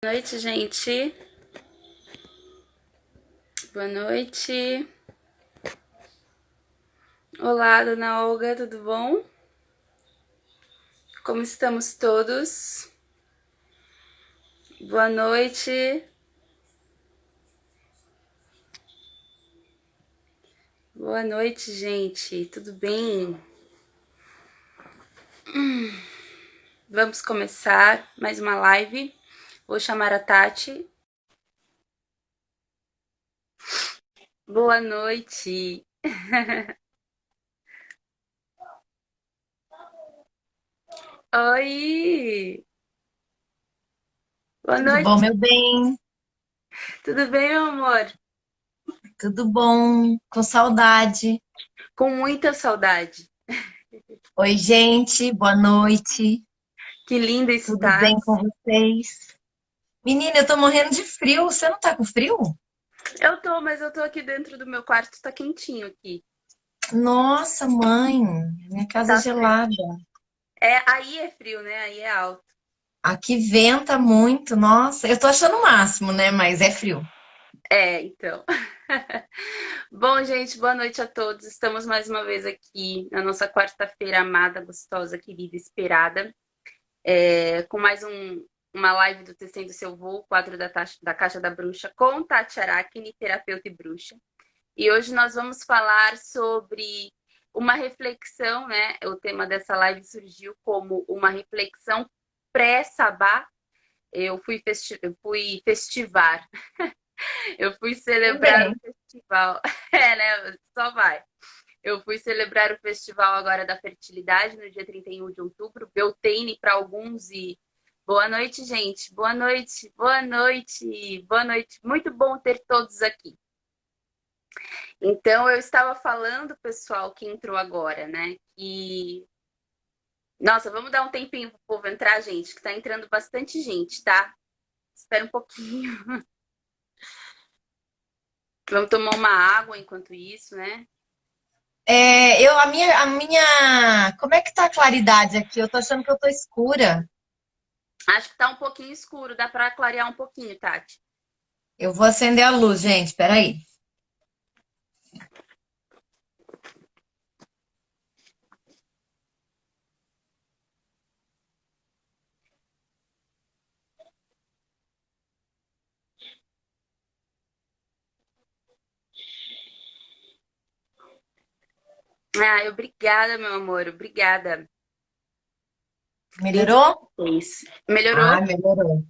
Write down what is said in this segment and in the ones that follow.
Boa noite, gente. Boa noite. Olá, dona Olga, tudo bom? Como estamos todos? Boa noite. Boa noite, gente. Tudo bem? Vamos começar mais uma live. Vou chamar a Tati. Boa noite. Oi. Boa Tudo bom, noite. meu bem? Tudo bem, meu amor? Tudo bom? Com saudade. Com muita saudade. Oi, gente, boa noite. Que linda Tudo está. bem com vocês? Menina, eu tô morrendo de frio. Você não tá com frio? Mas eu tô aqui dentro do meu quarto, tá quentinho aqui. Nossa, mãe, minha casa é Tá frio. gelada. Aí é frio, né? Aí é alto. Aqui venta muito. Nossa, eu tô achando o máximo, né? Mas é frio. Então. Bom, gente, boa noite a todos. Estamos mais uma vez aqui na nossa quarta-feira amada, gostosa, querida, esperada, com uma live do Tecendo Seu Voo, quadro da Caixa da Bruxa, com Tati Aracni, terapeuta e bruxa. E hoje nós vamos falar sobre uma reflexão, né? O tema dessa live surgiu como uma reflexão pré-sabá. Eu fui festivar. Eu fui celebrar o Também. festival. Né? Só vai. Eu fui celebrar o festival agora da fertilidade no dia 31 de outubro. Beltane para alguns e boa noite, gente. Boa noite, boa noite, boa noite. Muito bom ter todos aqui. Então, eu estava falando, pessoal, que entrou agora, né? E nossa, vamos dar um tempinho pro povo entrar, gente, que tá entrando bastante gente, tá? Espera um pouquinho. Vamos tomar uma água enquanto isso, né? Como é que tá a claridade aqui? Eu tô achando que eu tô escura. Acho que tá um pouquinho escuro, dá para clarear um pouquinho, Tati. Eu vou acender a luz, gente. Peraí. Obrigada, meu amor, obrigada. Lindo Melhorou? vocês. Ah, Melhorou? melhorou.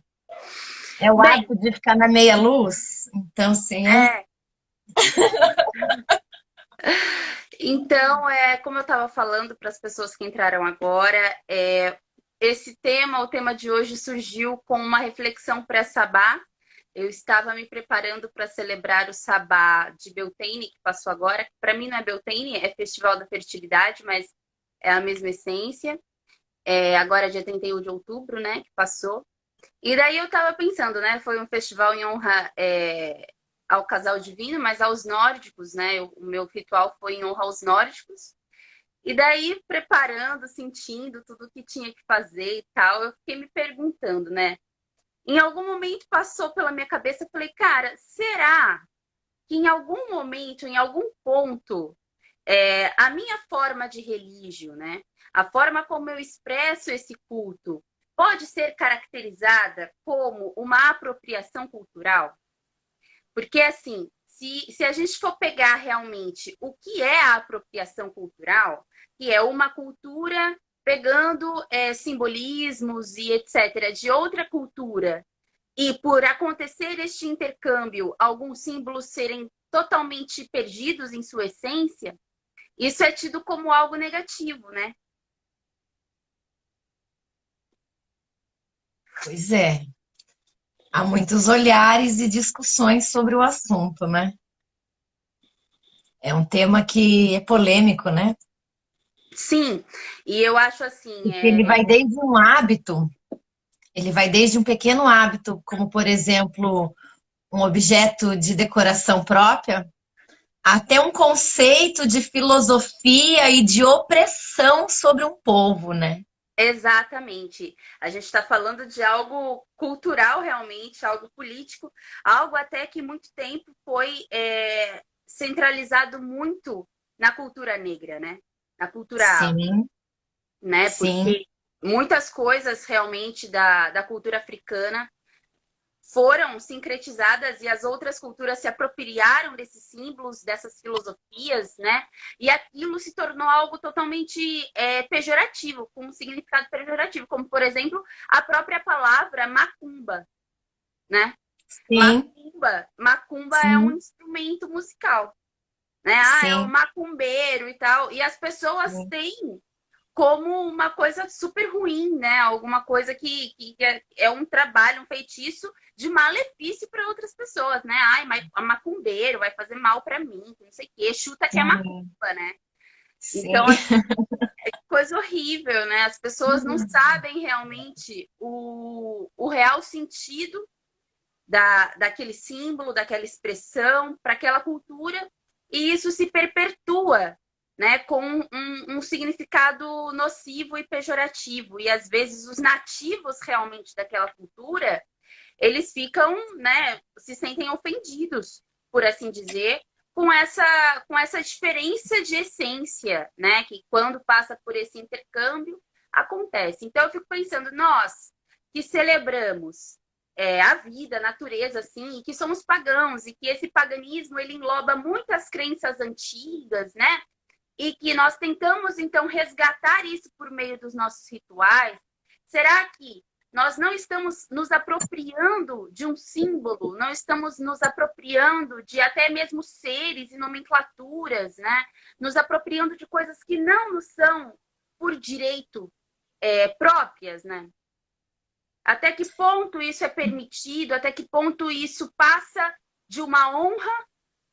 É o Bem, hábito de ficar na meia luz. Então, sim, é. Então, como eu estava falando para as pessoas que entraram agora, esse tema, o tema de hoje, surgiu com uma reflexão pré-sabá. Eu estava me preparando para celebrar o sabá de Beltane, que passou agora. Para mim não é Beltane, é Festival da Fertilidade, mas é a mesma essência. Agora é dia 31 de outubro, né, que passou. E daí eu estava pensando, né, foi um festival em honra ao casal divino, mas aos nórdicos, né, o meu ritual foi em honra aos nórdicos. E daí, preparando, sentindo tudo o que tinha que fazer e tal, eu fiquei me perguntando, né, em algum momento passou pela minha cabeça, eu falei, cara, será que em algum momento, em algum ponto, a minha forma de religio, né? A forma como eu expresso esse culto pode ser caracterizada como uma apropriação cultural? Porque, assim, se a gente for pegar realmente o que é a apropriação cultural, que é uma cultura pegando simbolismos e etc. de outra cultura, e por acontecer este intercâmbio, alguns símbolos serem totalmente perdidos em sua essência, isso é tido como algo negativo, né? pois é. Há muitos olhares e discussões sobre o assunto, né? É um tema que é polêmico, né? Sim, e eu acho assim, Porque ele vai desde um pequeno hábito, como por exemplo, um objeto de decoração própria, até um conceito de filosofia e de opressão sobre um povo, né? Exatamente. A gente está falando de algo cultural realmente, algo político, algo até que muito tempo foi centralizado muito na cultura negra, né? Na cultura afro, Sim, né? sim. Porque muitas coisas realmente da cultura africana foram sincretizadas e as outras culturas se apropriaram desses símbolos, dessas filosofias, né? E aquilo se tornou algo totalmente pejorativo, com um significado pejorativo, como, por exemplo, a própria palavra macumba, né? Sim, Macumba é um sim, instrumento musical, né? Ah, é o sim, macumbeiro e tal. E as pessoas sim, têm como uma coisa super ruim, né? Alguma coisa que é um trabalho, um feitiço de malefício para outras pessoas, né? Ai, mas a macumbeiro vai fazer mal para mim, não sei o quê, chuta que é sim, macumba, né? sim. Então, assim, coisa horrível, né? As pessoas não sabem realmente o real sentido daquele símbolo, daquela expressão, para aquela cultura, e isso se perpetua, né, com um significado nocivo e pejorativo. E às vezes os nativos realmente daquela cultura, eles ficam, né, se sentem ofendidos, por assim dizer, com essa diferença de essência, né, que quando passa por esse intercâmbio acontece. Então eu fico pensando, nós que celebramos a vida, a natureza, assim, e que somos pagãos, e que esse paganismo ele engloba muitas crenças antigas, né? E que nós tentamos, então, resgatar isso por meio dos nossos rituais. Será que nós não estamos nos apropriando de um símbolo, não estamos nos apropriando de até mesmo seres e nomenclaturas, né? Nos apropriando de coisas que não nos são por direito próprias, né? Até que ponto isso é permitido? Até que ponto isso passa de uma honra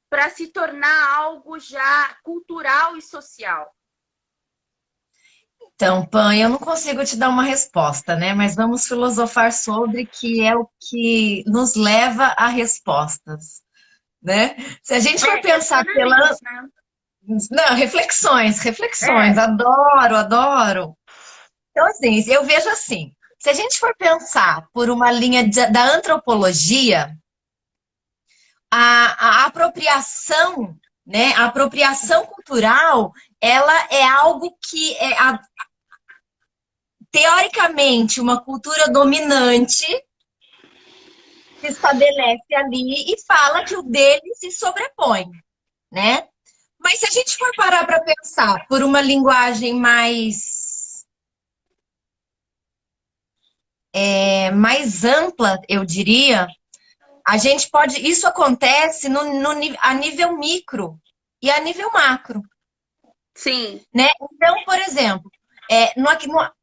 para se tornar algo já cultural e social? Então, Pan, eu não consigo te dar uma resposta, né? Mas vamos filosofar sobre que é o que nos leva a respostas, né? Se a gente for pensar pela... Questionamentos, né? Não, reflexões, reflexões. É, Adoro, adoro. Então, assim, eu vejo assim, se a gente for pensar por uma linha da antropologia, a apropriação, né, a apropriação cultural, ela é algo que é teoricamente uma cultura dominante se estabelece ali e fala que o dele se sobrepõe, né? Mas se a gente for parar para pensar por uma linguagem mais ampla, eu diria, a gente pode. Isso acontece a nível micro e a nível macro, sim, né? Então, por exemplo,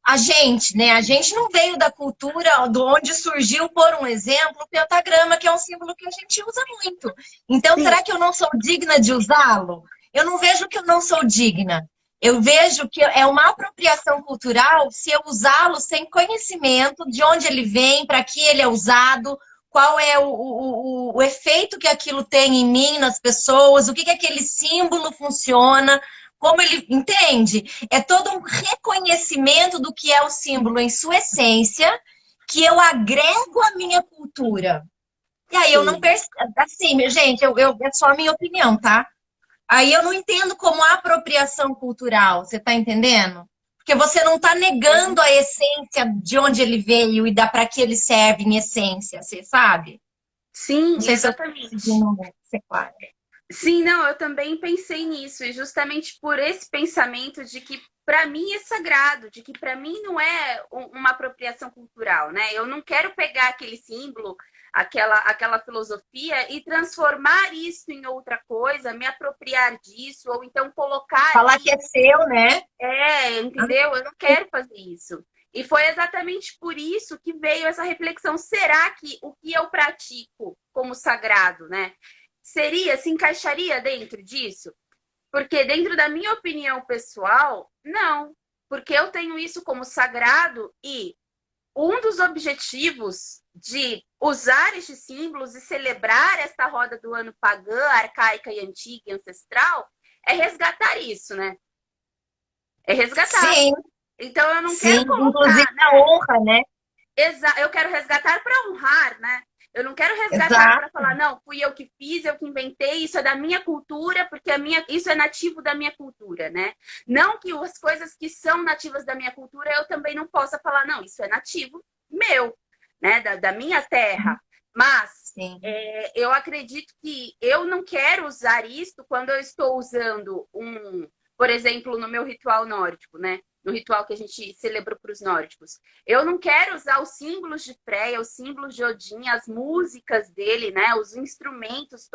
a gente, né? A gente não veio da cultura do onde surgiu, por um exemplo, o pentagrama, que é um símbolo que a gente usa muito. Então, sim, será que eu não sou digna de usá-lo? Eu não vejo que eu não sou digna. Eu vejo que é uma apropriação cultural se eu usá-lo sem conhecimento de onde ele vem, para que ele é usado, qual é o efeito que aquilo tem em mim, nas pessoas, o que aquele símbolo funciona, como ele entende. É todo um reconhecimento do que é o símbolo em sua essência, que eu agrego à minha cultura. E aí eu não sim. percebo. Assim, gente, é só a minha opinião, tá? Aí eu não entendo como apropriação cultural, você tá entendendo? Porque você não está negando a essência de onde ele veio e dá para que ele serve em essência, você sabe? Não Sim, sei se eu estou exatamente. conseguindo ser clara. Sim, não, eu também pensei nisso, e justamente por esse pensamento de que para mim é sagrado, de que para mim não é uma apropriação cultural, né? Eu não quero pegar aquele símbolo, aquela filosofia e transformar isso em outra coisa, me apropriar disso, ou então colocar Falar que ali. é seu, né? Entendeu? Eu não quero fazer isso. E foi exatamente por isso que veio essa reflexão. Será que o que eu pratico como sagrado, né? Se encaixaria dentro disso? Porque dentro da minha opinião pessoal, não. Porque eu tenho isso como sagrado e um dos objetivos de usar estes símbolos e celebrar esta roda do ano pagã, arcaica e antiga e ancestral é resgatar isso, né? É resgatar. Sim, Então eu não Sim, quero inclusive colocar, a né? honra, né? Eu quero resgatar para honrar, né? Eu não quero resgatar para Exato. falar, não, fui eu que fiz, eu que inventei, isso é da minha cultura, porque isso é nativo da minha cultura, né? Não que as coisas que são nativas da minha cultura eu também não possa falar, não, isso é nativo meu, né? Da minha terra. Mas Sim. eu acredito que eu não quero usar isso quando eu estou usando por exemplo, no meu ritual nórdico, né? No ritual que a gente celebra para os nórdicos. Eu não quero usar os símbolos de Freya, os símbolos de Odin, as músicas dele, né? Os instrumentos,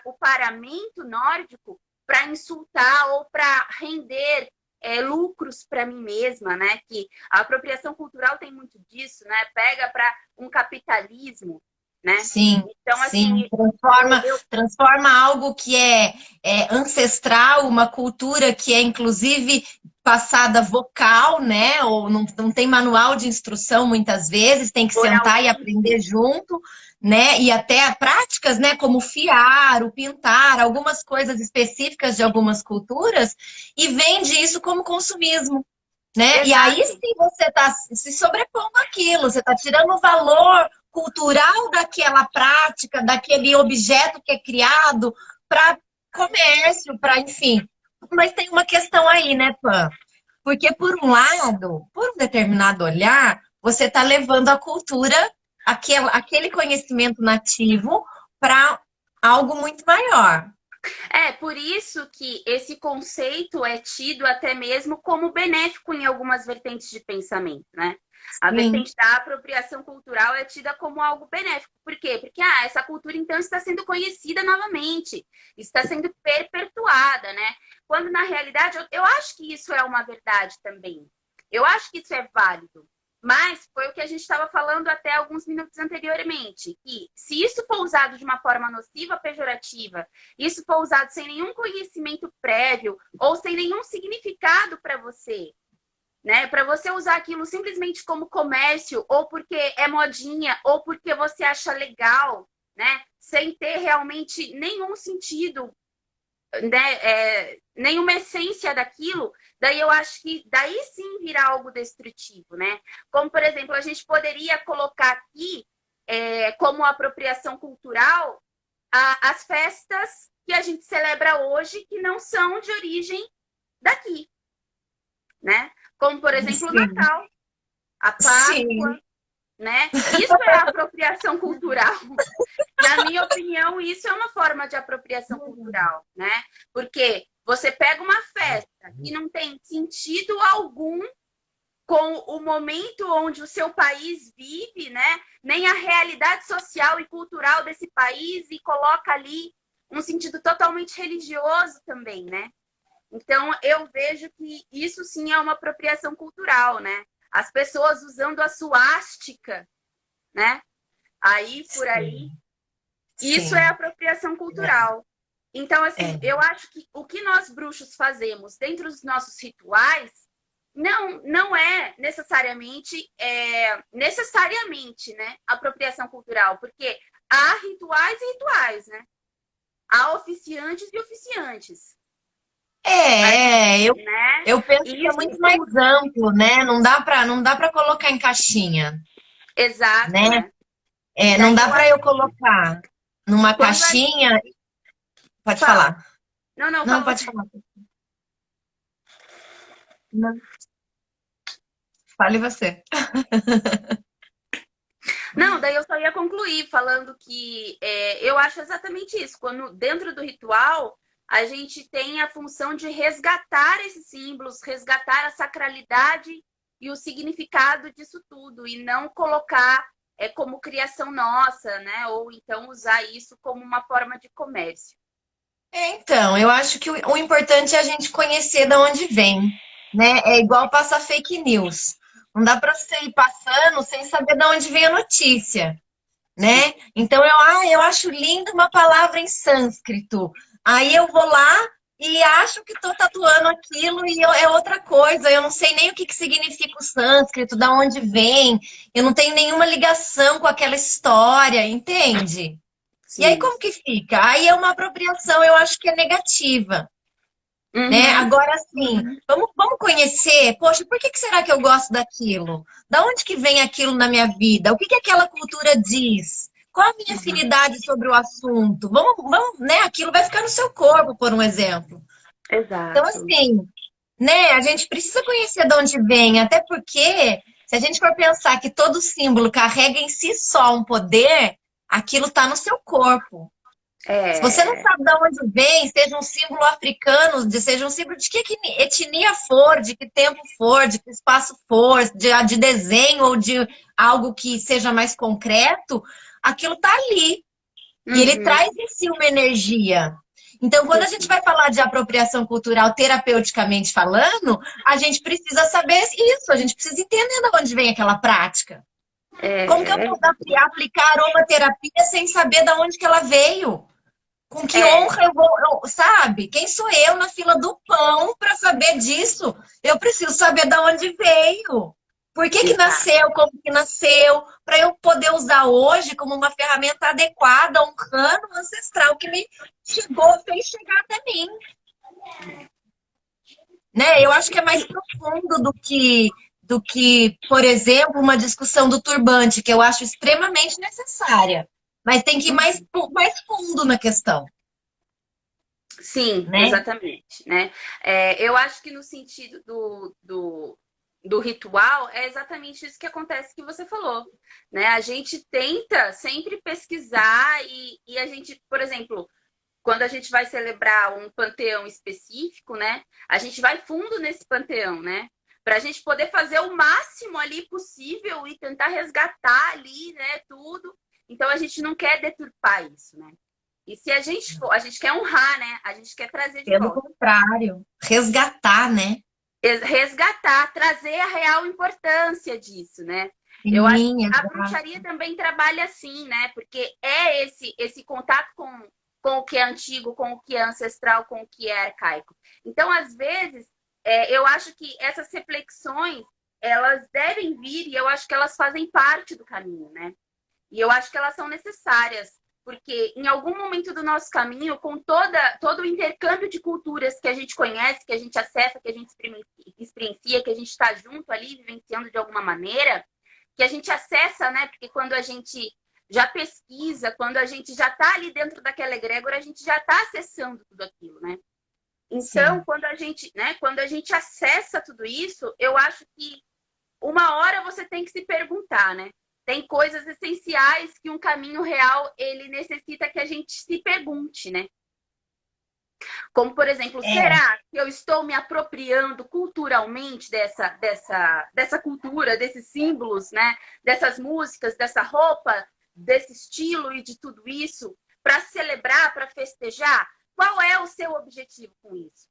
o paramento nórdico para insultar ou para render lucros para mim mesma, né? Que a apropriação cultural tem muito disso, né? Pega para um capitalismo, né? Sim, Então, sim. assim, eu Transforma algo que é ancestral, uma cultura que é, inclusive, passada vocal, né? Ou não tem manual de instrução muitas vezes, tem que sentar e aprender oralmente, junto, né? E até práticas, né? Como fiar, o pintar, algumas coisas específicas de algumas culturas, e vende isso como consumismo. Né? E aí exato, sim você está se sobrepondo àquilo, você está tirando o valor cultural daquela prática, daquele objeto que é criado para comércio, para enfim. Mas tem uma questão aí, né, Pan? Porque por um lado, por um determinado olhar, você está levando a cultura, aquele conhecimento nativo, para algo muito maior. por isso que esse conceito é tido até mesmo como benéfico em algumas vertentes de pensamento, né? A Sim, vertente da apropriação cultural é tida como algo benéfico. Por quê? Porque essa cultura então está sendo conhecida novamente, está sendo perpetuada, né? Quando na realidade eu acho que isso é uma verdade também. Eu acho que isso é válido. Mas foi o que a gente estava falando até alguns minutos anteriormente, que se isso for usado de uma forma nociva, pejorativa, isso for usado sem nenhum conhecimento prévio ou sem nenhum significado para você, né? Para você usar aquilo simplesmente como comércio, ou porque é modinha, ou porque você acha legal, né? Sem ter realmente nenhum sentido, né? Nenhuma essência daquilo, daí eu acho que daí sim virá algo destrutivo, né? Como, por exemplo, a gente poderia colocar aqui como apropriação cultural as festas que a gente celebra hoje que não são de origem daqui, né? Como, por exemplo, o sim, Natal, a sim. Páscoa, né? Isso é apropriação cultural. Na minha opinião, isso é uma forma de apropriação cultural, né? Porque você pega uma festa que não tem sentido algum com o momento onde o seu país vive, né? Nem a realidade social e cultural desse país e coloca ali um sentido totalmente religioso também, né? Então eu vejo que isso sim é uma apropriação cultural, né? As pessoas usando a suástica, né? Aí por aí, Sim, isso é sim. apropriação cultural. Então, assim, É. eu acho que o que nós bruxos fazemos dentro dos nossos rituais não é necessariamente, né, apropriação cultural, porque há rituais e rituais, né? Há oficiantes e oficiantes, né? Eu penso E que é isso muito mais tudo, amplo, né? Não dá para colocar em caixinha, exato, né? né? É, não Daí dá eu para acho eu que colocar numa quando a gente caixinha. Pode fala, falar. não, Não, fala pode você. falar. Não, fale você. Não, daí eu só ia concluir falando que eu acho exatamente isso. Quando dentro do ritual a gente tem a função de resgatar esses símbolos, resgatar a sacralidade e o significado disso tudo, e não colocar como criação nossa, né? Ou então usar isso como uma forma de comércio. Então, eu acho que o importante é a gente conhecer de onde vem, né? É igual passar fake news. Não dá para você ir passando sem saber de onde vem a notícia. Sim, Né? Então eu acho lindo uma palavra em sânscrito. Aí eu vou lá e acho que estou tatuando aquilo e é outra coisa. Eu não sei nem o que significa o sânscrito, da onde vem. Eu não tenho nenhuma ligação com aquela história, entende? E aí sim. como que fica? Aí é uma apropriação, eu acho que é negativa. né? Uhum. Agora, sim, vamos conhecer, poxa, por que que será que eu gosto daquilo? Da onde que vem aquilo na minha vida? O que que aquela cultura diz? Qual a minha Uhum. afinidade sobre o assunto? Vamos, né? Aquilo vai ficar no seu corpo, por um exemplo. Então, Exato. assim, né? A gente precisa conhecer de onde vem, até porque se a gente for pensar que todo símbolo carrega em si só um poder, aquilo está no seu corpo. Se você não É, sabe de onde vem, seja um símbolo africano, seja um símbolo de que etnia for, de que tempo for, de que espaço for, de desenho ou de algo que seja mais concreto, aquilo está ali. E ele uhum. traz em si uma energia. Então, quando a gente Sim. vai falar de apropriação cultural terapeuticamente falando, a gente precisa saber isso, a gente precisa entender de onde vem aquela prática. Como que eu É, vou aplicar aromaterapia sem saber de onde que ela veio? Com que é, honra sabe? Quem sou eu na fila do pão para saber disso? Eu preciso saber de onde veio. Por que que exato. nasceu, como que nasceu, para eu poder usar hoje como uma ferramenta adequada, honrando o ancestral que me chegou, fez chegar até mim, né? Eu acho que é mais profundo do que, por exemplo, uma discussão do turbante, que eu acho extremamente necessária, mas tem que ir mais fundo na questão, Sim, né? exatamente, né? Eu acho que no sentido do ritual é exatamente isso que acontece que você falou, né? A gente tenta sempre pesquisar e a gente, por exemplo, quando a gente vai celebrar um panteão específico, né? A gente vai fundo nesse panteão, né? Para a gente poder fazer o máximo ali possível e tentar resgatar ali, né? Tudo. Então a gente não quer deturpar isso, né? E se a gente for, a gente quer honrar, né? A gente quer trazer de Pelo volta. contrário, resgatar, né? Resgatar, trazer a real importância disso, né? Eu acho Sim, que a exato. bruxaria também trabalha assim, né? Porque é esse contato com o que é antigo, com o que é ancestral, com o que é arcaico. Então, às vezes, eu acho que essas reflexões, elas devem vir e eu acho que elas fazem parte do caminho, né? E eu acho que elas são necessárias, porque em algum momento do nosso caminho, com todo o intercâmbio de culturas que a gente conhece, que a gente acessa, que a gente experiencia, que a gente está junto ali, vivenciando de alguma maneira, que a gente acessa, né? Porque quando a gente já pesquisa, quando a gente já está ali dentro daquela egrégora, a gente já está acessando tudo aquilo, né? Então, Sim. quando a gente acessa tudo isso, eu acho que uma hora você tem que se perguntar, né? Tem coisas essenciais que um caminho real ele necessita que a gente se pergunte, né? Como, por exemplo, É, será que eu estou me apropriando culturalmente dessa cultura, desses símbolos, né? Dessas músicas, dessa roupa, desse estilo e de tudo isso para celebrar, para festejar? Qual é o seu objetivo com isso?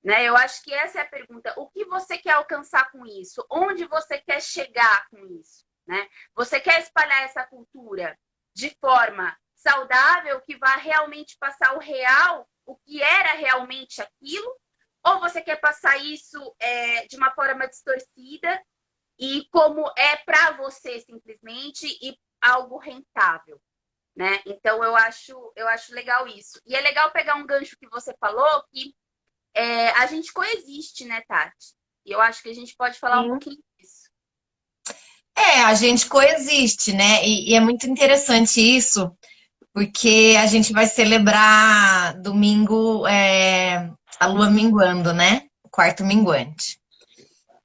Né? Eu acho que essa é a pergunta. O que você quer alcançar com isso? Onde você quer chegar com isso? Né? Você quer espalhar essa cultura de forma saudável, que vá realmente passar o real, o que era realmente aquilo? Ou você quer passar isso de uma forma distorcida e como é para você simplesmente e algo rentável? Né? Então eu acho legal isso. E é legal pegar um gancho que você falou que a gente coexiste, né, Tati? E eu acho que a gente pode falar um sim. pouquinho disso. A gente coexiste, né? E é muito interessante isso, porque a gente vai celebrar domingo a lua minguando, né? O quarto minguante.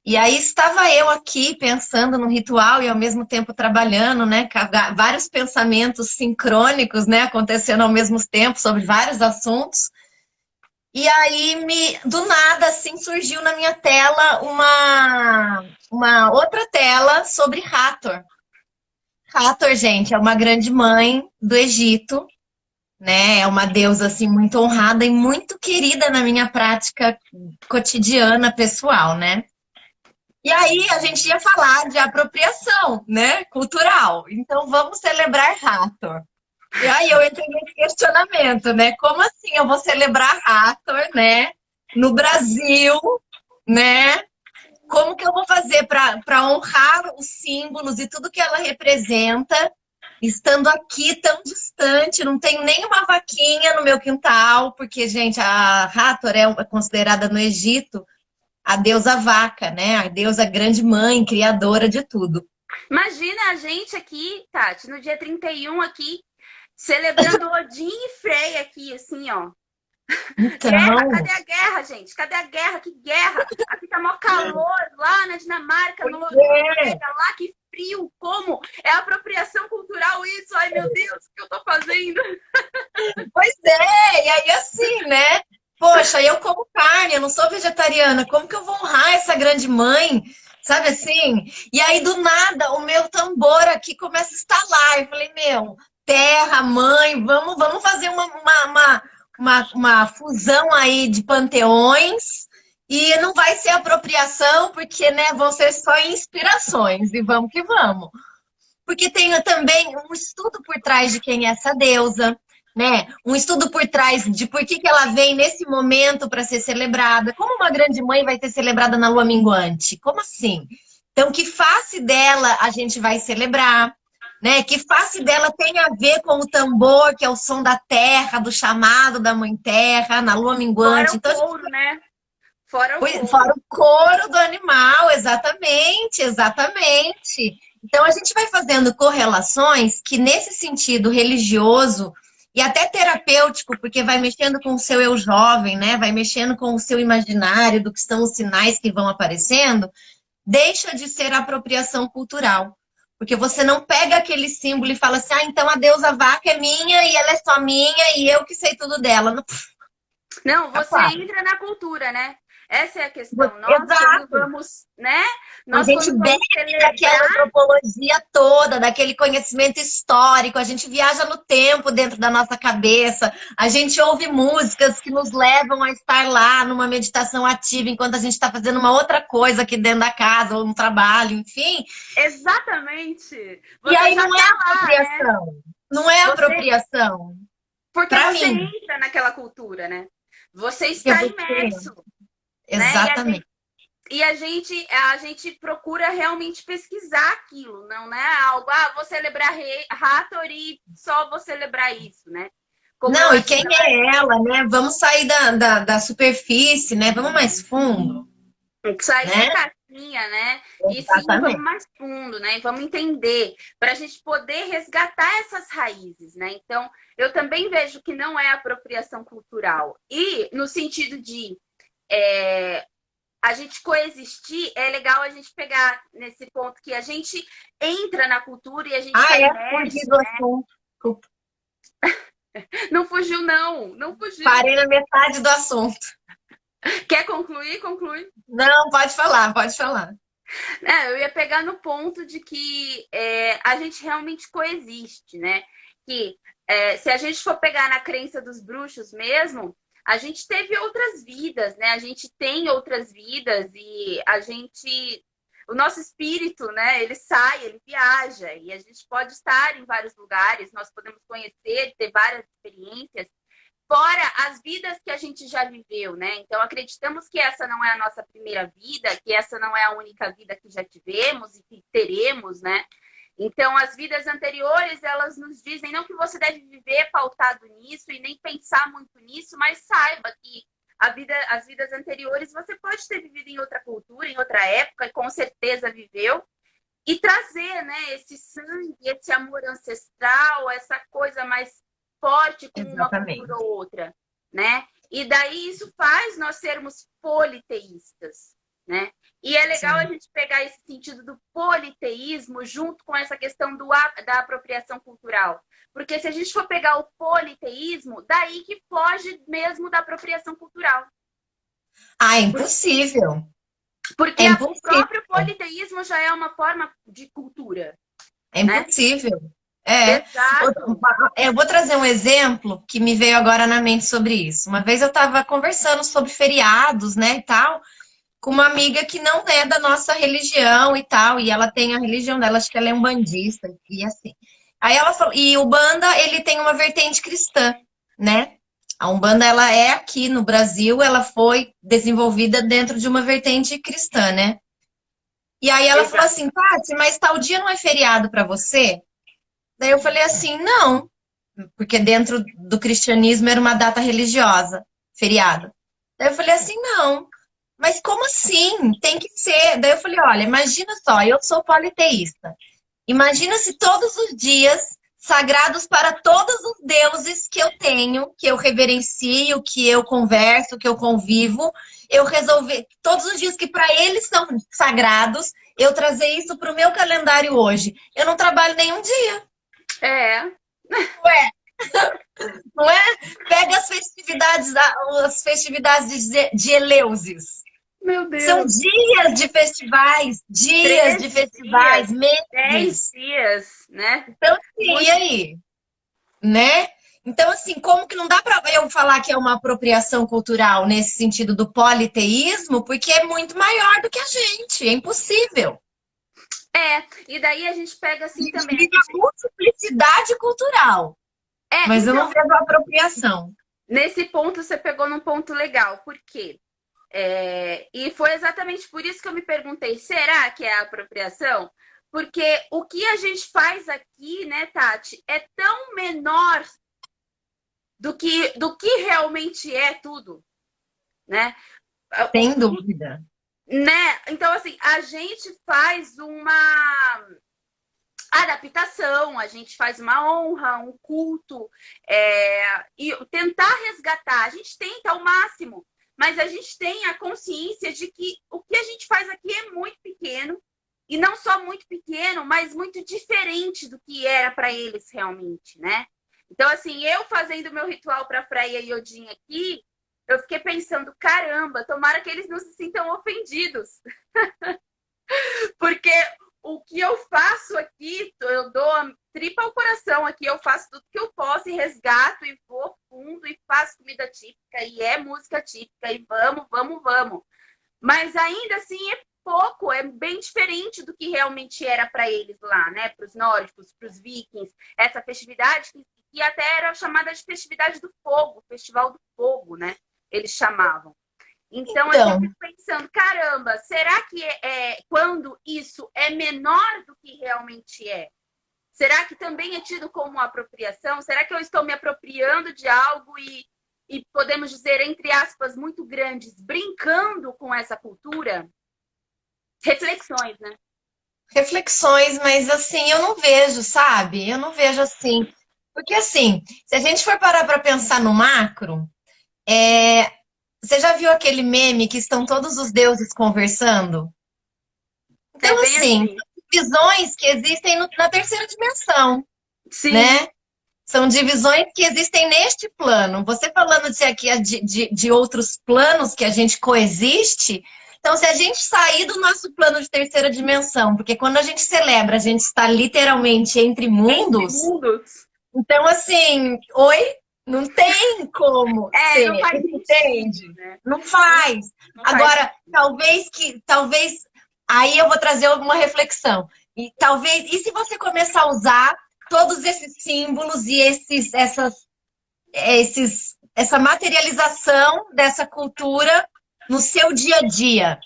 E aí estava eu aqui pensando no ritual e ao mesmo tempo trabalhando, né? Vários pensamentos sincrônicos, né? Acontecendo ao mesmo tempo sobre vários assuntos. E aí, do nada, assim, surgiu na minha tela uma outra tela sobre Hathor. Hathor, gente, é uma grande mãe do Egito, né? É uma deusa, assim, muito honrada e muito querida na minha prática cotidiana, pessoal, né? E aí, a gente ia falar de apropriação, né? Cultural. Então, vamos celebrar Hathor. E aí eu entrei nesse questionamento, né? Como assim eu vou celebrar Hathor, né? No Brasil, né? Como que eu vou fazer para honrar os símbolos e tudo que ela representa estando aqui tão distante, não tenho nenhuma vaquinha no meu quintal, porque, gente, a Hathor é considerada no Egito a deusa vaca, né? A deusa grande mãe, criadora de tudo. Imagina a gente aqui, Tati, no dia 31 aqui, celebrando Odin e Frey aqui, assim, ó. Guerra, Então, cadê a guerra, gente? Cadê a guerra? Que guerra? Aqui tá mó calor lá na Dinamarca, pois no é, Noruega, lá que frio. Como? É apropriação cultural isso? Ai, meu Deus, o que eu tô fazendo? pois é, e aí assim, né? Poxa, eu como carne, eu não sou vegetariana, como que eu vou honrar essa grande mãe? Sabe assim? E aí, do nada, o meu tambor aqui começa a estalar. Eu falei, meu, terra, mãe, vamos fazer uma fusão aí de panteões. E não vai ser apropriação, porque, né, vão ser só inspirações. E vamos que vamos. Porque tem também um estudo por trás de quem é essa deusa, né? Um estudo por trás de por que ela vem nesse momento para ser celebrada. Como uma grande mãe vai ser celebrada na lua minguante? Como assim? Então, que face dela a gente vai celebrar? Né? Que face dela tem a ver com o tambor, que é o som da terra, do chamado da mãe terra, na lua Fora minguante. o Então, a gente couro, né? Fora o fora couro. o couro do animal, exatamente, exatamente. Então a gente vai fazendo correlações que nesse sentido religioso e até terapêutico, porque vai mexendo com o seu eu jovem, né? Vai mexendo com o seu imaginário do que são os sinais que vão aparecendo, deixa de ser apropriação cultural. Porque você não pega aquele símbolo e fala assim, ah, então a deusa vaca é minha e ela é só minha e eu que sei tudo dela. Não, Não, você capaz. entra na cultura, né? Essa é a questão. Nós, quando Exato. vamos, né? A Nós, gente quando bebe vamos daquela celebrar, antropologia toda, daquele conhecimento histórico, a gente viaja no tempo dentro da nossa cabeça, a gente ouve músicas que nos levam a estar lá numa meditação ativa enquanto a gente está fazendo uma outra coisa aqui dentro da casa ou no trabalho, enfim. exatamente, E você aí já não é tá lá, né? apropriação. Não é Você, apropriação. porque Para você mim, entra naquela cultura, né? Você porque está você. imerso, né? Exatamente. E a gente procura realmente pesquisar aquilo, não é algo, ah, vou celebrar Hathor e só vou celebrar isso, né? Como eu Não, e acho quem que ela é ela, né? Vamos sair da superfície, né? Vamos mais fundo, sair da né? caixinha, né? E sim, vamos Exatamente. mais fundo, né? E vamos entender, para a gente poder resgatar essas raízes, né? Então, eu também vejo que não é apropriação cultural. E no sentido de é, a gente coexistir, é legal a gente pegar nesse ponto que a gente entra na cultura e a gente Ah, está é fugir imerso, do né? assunto. Desculpa. Não fugiu, não, não fugiu. Parei na metade do assunto. Quer concluir? Conclui. Não, pode falar, pode falar. É, eu ia pegar no ponto de que a gente realmente coexiste, né? Que se a gente for pegar na crença dos bruxos mesmo, a gente teve outras vidas, né? A gente tem outras vidas e a gente, o nosso espírito, né? Ele sai, ele viaja e a gente pode estar em vários lugares, nós podemos conhecer, ter várias experiências fora as vidas que a gente já viveu, né? Então, acreditamos que essa não é a nossa primeira vida, que essa não é a única vida que já tivemos e que teremos, né? Então, as vidas anteriores, elas nos dizem não que você deve viver pautado nisso e nem pensar muito nisso, mas saiba que as vidas anteriores você pode ter vivido em outra cultura, em outra época, e com certeza viveu, e trazer, né, esse sangue, esse amor ancestral, essa coisa mais forte com uma cultura Exatamente. ou outra, né? E daí isso faz nós sermos politeístas, né? E é legal a Sim. gente pegar esse sentido do politeísmo junto com essa questão da apropriação cultural. Porque se a gente for pegar o politeísmo, daí que foge mesmo da apropriação cultural. Ah, é impossível. Porque É o próprio impossível. politeísmo já é uma forma de cultura, É né? impossível. É. Exato. Eu vou trazer um exemplo que me veio agora na mente sobre isso. Uma vez eu estava conversando sobre feriados, né, e tal, com uma amiga que não é da nossa religião e tal, e ela tem a religião dela, acho que ela é umbandista e assim. Aí ela falou, e o Umbanda, ele tem uma vertente cristã, né? A Umbanda, ela é aqui no Brasil, ela foi desenvolvida dentro de uma vertente cristã, né? E aí ela falou Exato. assim, Tati, mas tal dia não é feriado para você? Daí eu falei assim, não, porque dentro do cristianismo era uma data religiosa, feriado. Daí eu falei assim, não, mas como assim? Tem que ser. Daí eu falei, olha, imagina só, eu sou politeísta. Imagina se todos os dias, sagrados para todos os deuses que eu tenho, que eu reverencio, que eu converso, que eu convivo, eu resolver, todos os dias que para eles são sagrados, eu trazer isso para o meu calendário hoje. Eu não trabalho nenhum dia, É, não é? Pega as festividades de Eleusis. meu São Deus. dias Três de dias, festivais, 10 meses. dias, né? Então, assim, e Muito. aí? Né? Então, assim, como que não dá para eu falar que é uma apropriação cultural nesse sentido do politeísmo, porque é muito maior do que a gente, é impossível. É, e daí a gente pega A assim gente também. vive a multiplicidade cultural, mas eu não Então, vejo a apropriação. nesse ponto você pegou num ponto legal, por quê? E foi exatamente por isso que eu me perguntei: será que é a apropriação? Porque o que a gente faz aqui, né, Tati, é tão menor do que realmente é tudo, né? Sem dúvida. Né? Então, assim, a gente faz uma adaptação, a gente faz uma honra, um culto, e tentar resgatar. A gente tenta ao máximo, mas a gente tem a consciência de que o que a gente faz aqui é muito pequeno, e não só muito pequeno, mas muito diferente do que era para eles realmente, né? Então, assim, eu fazendo meu ritual para Freia e Odin aqui, eu fiquei pensando, caramba, tomara que eles não se sintam ofendidos. Porque o que eu faço aqui, eu dou a tripa ao coração aqui, eu faço tudo que eu posso e resgato e vou fundo e faço comida típica e é música típica e vamos, vamos, vamos. Mas ainda assim é pouco, é bem diferente do que realmente era para eles lá, né? Para os nórdicos, para os vikings, essa festividade que até era chamada de festividade do fogo, festival do fogo, né? Eles chamavam. Então, assim, eu Então, fico pensando, caramba, será que quando isso é menor do que realmente é? Será que também é tido como apropriação? Será que eu estou me apropriando de algo e podemos dizer, entre aspas, muito grandes, brincando com essa cultura? Reflexões, né? reflexões, mas assim, eu não vejo, sabe? Eu não vejo assim. Porque assim, se a gente for parar para pensar no macro, é, você já viu aquele meme que estão todos os deuses conversando? É Então, bem assim, assim. divisões que existem na terceira dimensão, Sim, né? São divisões que existem neste plano. Você falando de, aqui, de outros planos que a gente coexiste, então, se a gente sair do nosso plano de terceira dimensão, porque quando a gente celebra, a gente está literalmente entre entre mundos, mundos. então, assim, oi? Não tem como Não ser, faz sentido, entende? né? Não Não, faz. não faz Agora, sentido. talvez, aí eu vou trazer uma reflexão. E talvez, e se você começar a usar todos esses símbolos e essa materialização dessa cultura no seu dia a dia,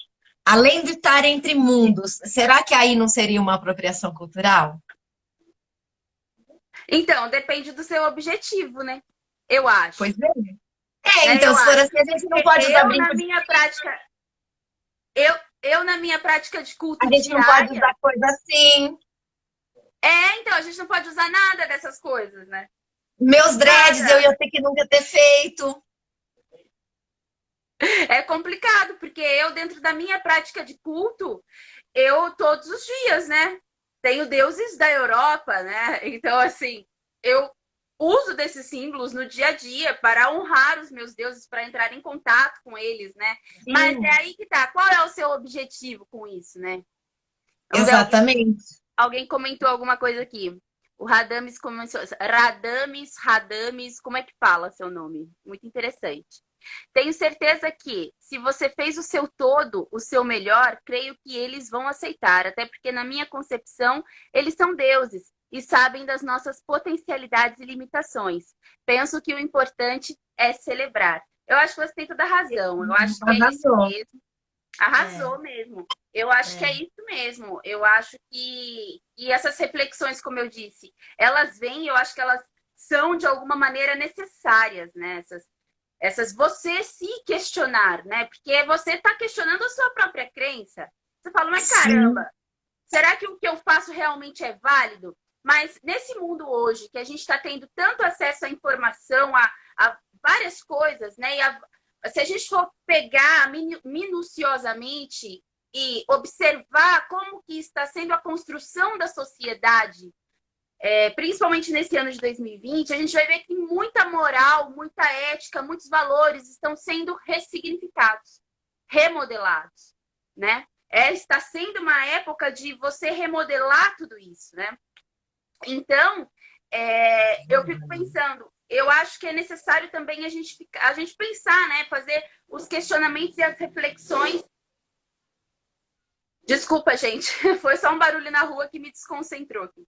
além de estar entre mundos, será que aí não seria uma apropriação cultural? Então, depende do seu objetivo, né? Eu acho. Pois é. É, Né? então, Eu se for acho. assim, a gente não Porque pode usar brinco de. eu na minha prática de A culto gente não pode diária, usar coisa assim. então a gente não pode usar nada dessas coisas, né? Meus dreads eu Nada. ia ter que nunca ter feito. É complicado, porque eu dentro da minha prática de culto, eu todos os dias, né? Tenho deuses da Europa, né? Então assim, eu uso desses símbolos no dia a dia para honrar os meus deuses, para entrar em contato com eles, né? Mas é Sim, aí que tá. Qual é o seu objetivo com isso, né? Vamos ver, exatamente. alguém comentou alguma coisa aqui. O Radames começou. Radames, como é que fala seu nome? Muito interessante. Tenho certeza que, se você fez o seu todo, o seu melhor, creio que eles vão aceitar. Até porque, na minha concepção, eles são deuses e sabem das nossas potencialidades e limitações. Penso que o importante é celebrar. Eu acho que você tem toda a razão. Eu acho que é isso Arrasou. mesmo. Arrasou É, mesmo. Eu acho que é é. isso mesmo. Eu acho que essas reflexões, como eu disse, elas vêm, eu acho que elas são de alguma maneira necessárias, né? Essas você se questionar, né? Porque você está questionando a sua própria crença. Você fala, mas Sim, caramba, será que o que eu faço realmente é válido? Mas nesse mundo hoje, que a gente está tendo tanto acesso à informação, a várias coisas, né? Se a gente for pegar minuciosamente e observar como que está sendo a construção da sociedade, principalmente nesse ano de 2020, a gente vai ver que muita moral, muita ética, muitos valores estão sendo ressignificados, remodelados, né? Está sendo uma época de você remodelar tudo isso, né? Então, eu fico pensando, eu acho que é necessário também a gente pensar, né? Fazer os questionamentos e as reflexões. Desculpa, gente, foi só um barulho na rua que me desconcentrou aqui.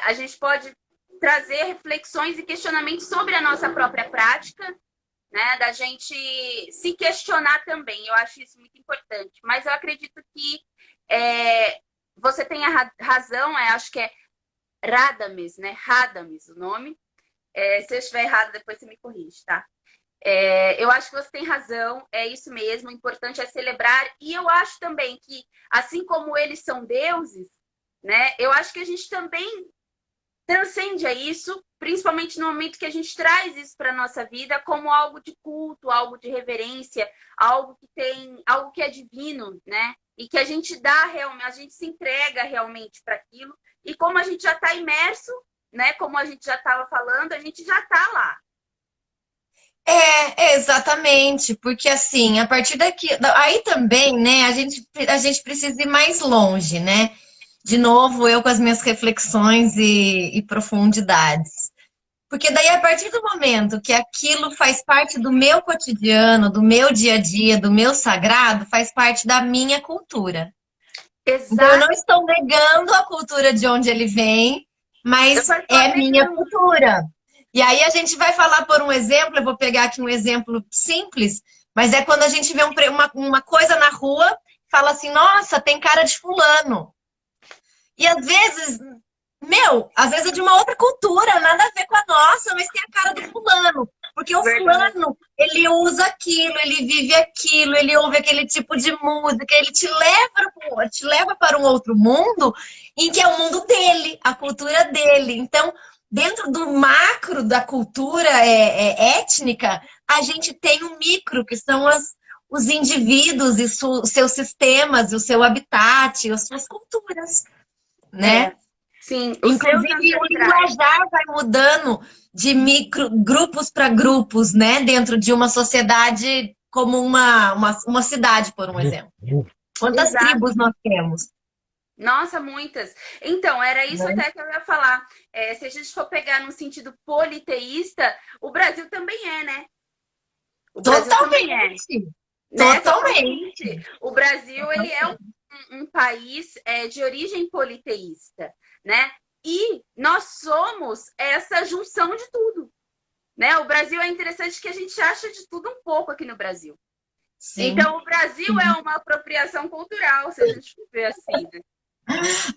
A gente pode trazer reflexões e questionamentos sobre a nossa própria prática, né? Da gente se questionar também. Eu acho isso muito importante. Mas eu acredito que você tem a razão, acho que é Radames, né? Radames, o nome. Se eu estiver errado, depois você me corrige, tá? Eu acho que você tem razão, é isso mesmo. O importante é celebrar. E eu acho também que, assim como eles são deuses, né? Eu acho que a gente também transcende a isso, principalmente no momento que a gente traz isso para a nossa vida como algo de culto, algo de reverência, algo que é divino, né? E que a gente dá realmente, a gente se entrega realmente para aquilo. E como a gente já está imerso, né? Como a gente já estava falando, a gente já está lá. exatamente, porque assim, a partir daqui, aí também, né, a gente precisa ir mais longe, né? De novo, eu com as minhas reflexões e profundidades. Porque daí, a partir do momento que aquilo faz parte do meu cotidiano, do meu dia a dia, do meu sagrado, faz parte da minha cultura. Então, eu Exato. não estou negando a cultura de onde ele vem, Eu mas só estou é minha agregando. cultura. E aí a gente vai falar por um exemplo, eu vou pegar aqui um exemplo simples, mas é quando a gente vê uma coisa na rua, fala assim, nossa, tem cara de fulano. E às vezes, às vezes é de uma outra cultura, nada a ver com a nossa, mas tem a cara do fulano. Porque o Verdade. fulano, ele usa aquilo, ele vive aquilo, ele ouve aquele tipo de música, ele te leva para um outro mundo em que é o mundo dele, a cultura dele. Então, dentro do macro da cultura étnica, a gente tem o micro, que são os indivíduos e seus sistemas, o seu habitat, as suas culturas, né? É, sim, os seus Inclusive, o ancestrais. linguajar vai mudando de micro, grupos para grupos, né? Dentro de uma sociedade como uma cidade, por um exemplo. Quantas Exato. tribos nós temos? Nossa, muitas. Então, era isso Né? até que eu ia falar. Se a gente for pegar no sentido politeísta, o Brasil também é, né? O Brasil também é, Totalmente. né? Totalmente. Totalmente. O Brasil, ele é um país de origem politeísta, né? E nós somos essa junção de tudo, né? O Brasil é interessante que a gente acha de tudo um pouco aqui no Brasil. Sim. Então, o Brasil é uma apropriação cultural, se a gente for ver assim, né?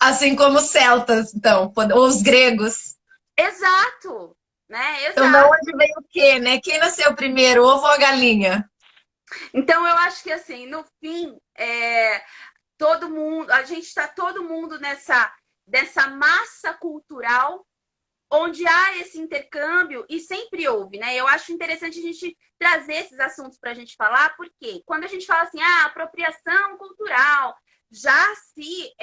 Assim como os celtas, então, ou os gregos. Exato, né? Então, da Exato. onde veio o quê, né? Quem nasceu primeiro, o ovo ou a galinha? Então, eu acho que, assim, no fim, todo mundo, a gente está todo mundo dessa massa cultural onde há esse intercâmbio e sempre houve, né? Eu acho interessante a gente trazer esses assuntos para a gente falar, porque quando a gente fala assim, apropriação cultural, já se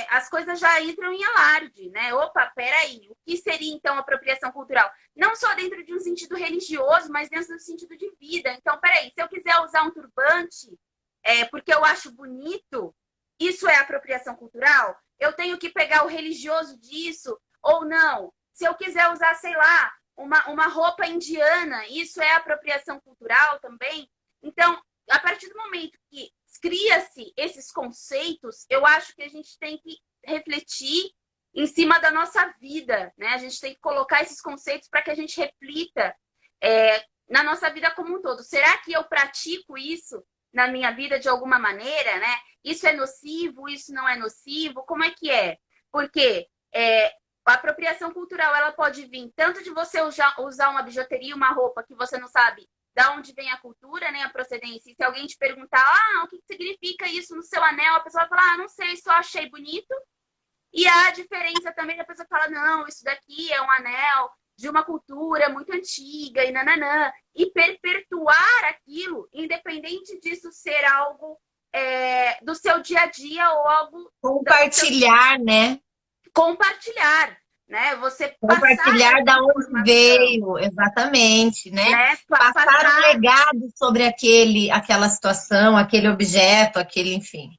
as coisas já entram em alarde, né? Opa, peraí, o que seria então apropriação cultural? Não só dentro de um sentido religioso, mas dentro do sentido de vida. Então, peraí, se eu quiser usar um turbante porque eu acho bonito, isso é apropriação cultural? Eu tenho que pegar o religioso disso ou não? Se eu quiser usar, sei lá, uma roupa indiana, isso é apropriação cultural também? Então, a partir do momento que cria-se esses conceitos, eu acho que a gente tem que refletir em cima da nossa vida, né? A gente tem que colocar esses conceitos para que a gente reflita na nossa vida como um todo. Será que eu pratico isso? na minha vida de alguma maneira, né? Isso é nocivo, isso não é nocivo, como é que é? Porque a apropriação cultural, ela pode vir tanto de você usar uma bijuteria, uma roupa que você não sabe da onde vem a cultura, né, a procedência. E se alguém te perguntar, o que significa isso no seu anel, a pessoa vai falar, não sei, só achei bonito. E há a diferença também da pessoa fala, não, isso daqui é um anel de uma cultura muito antiga e nananã. E perpetuar aquilo, independente disso ser algo do seu dia a dia ou algo... Compartilhar, né? Compartilhar, né? Você passar Compartilhar essa da onde informação, veio, exatamente, né? né? Passar um Passar... legado sobre aquela situação, aquele objeto, aquele, enfim.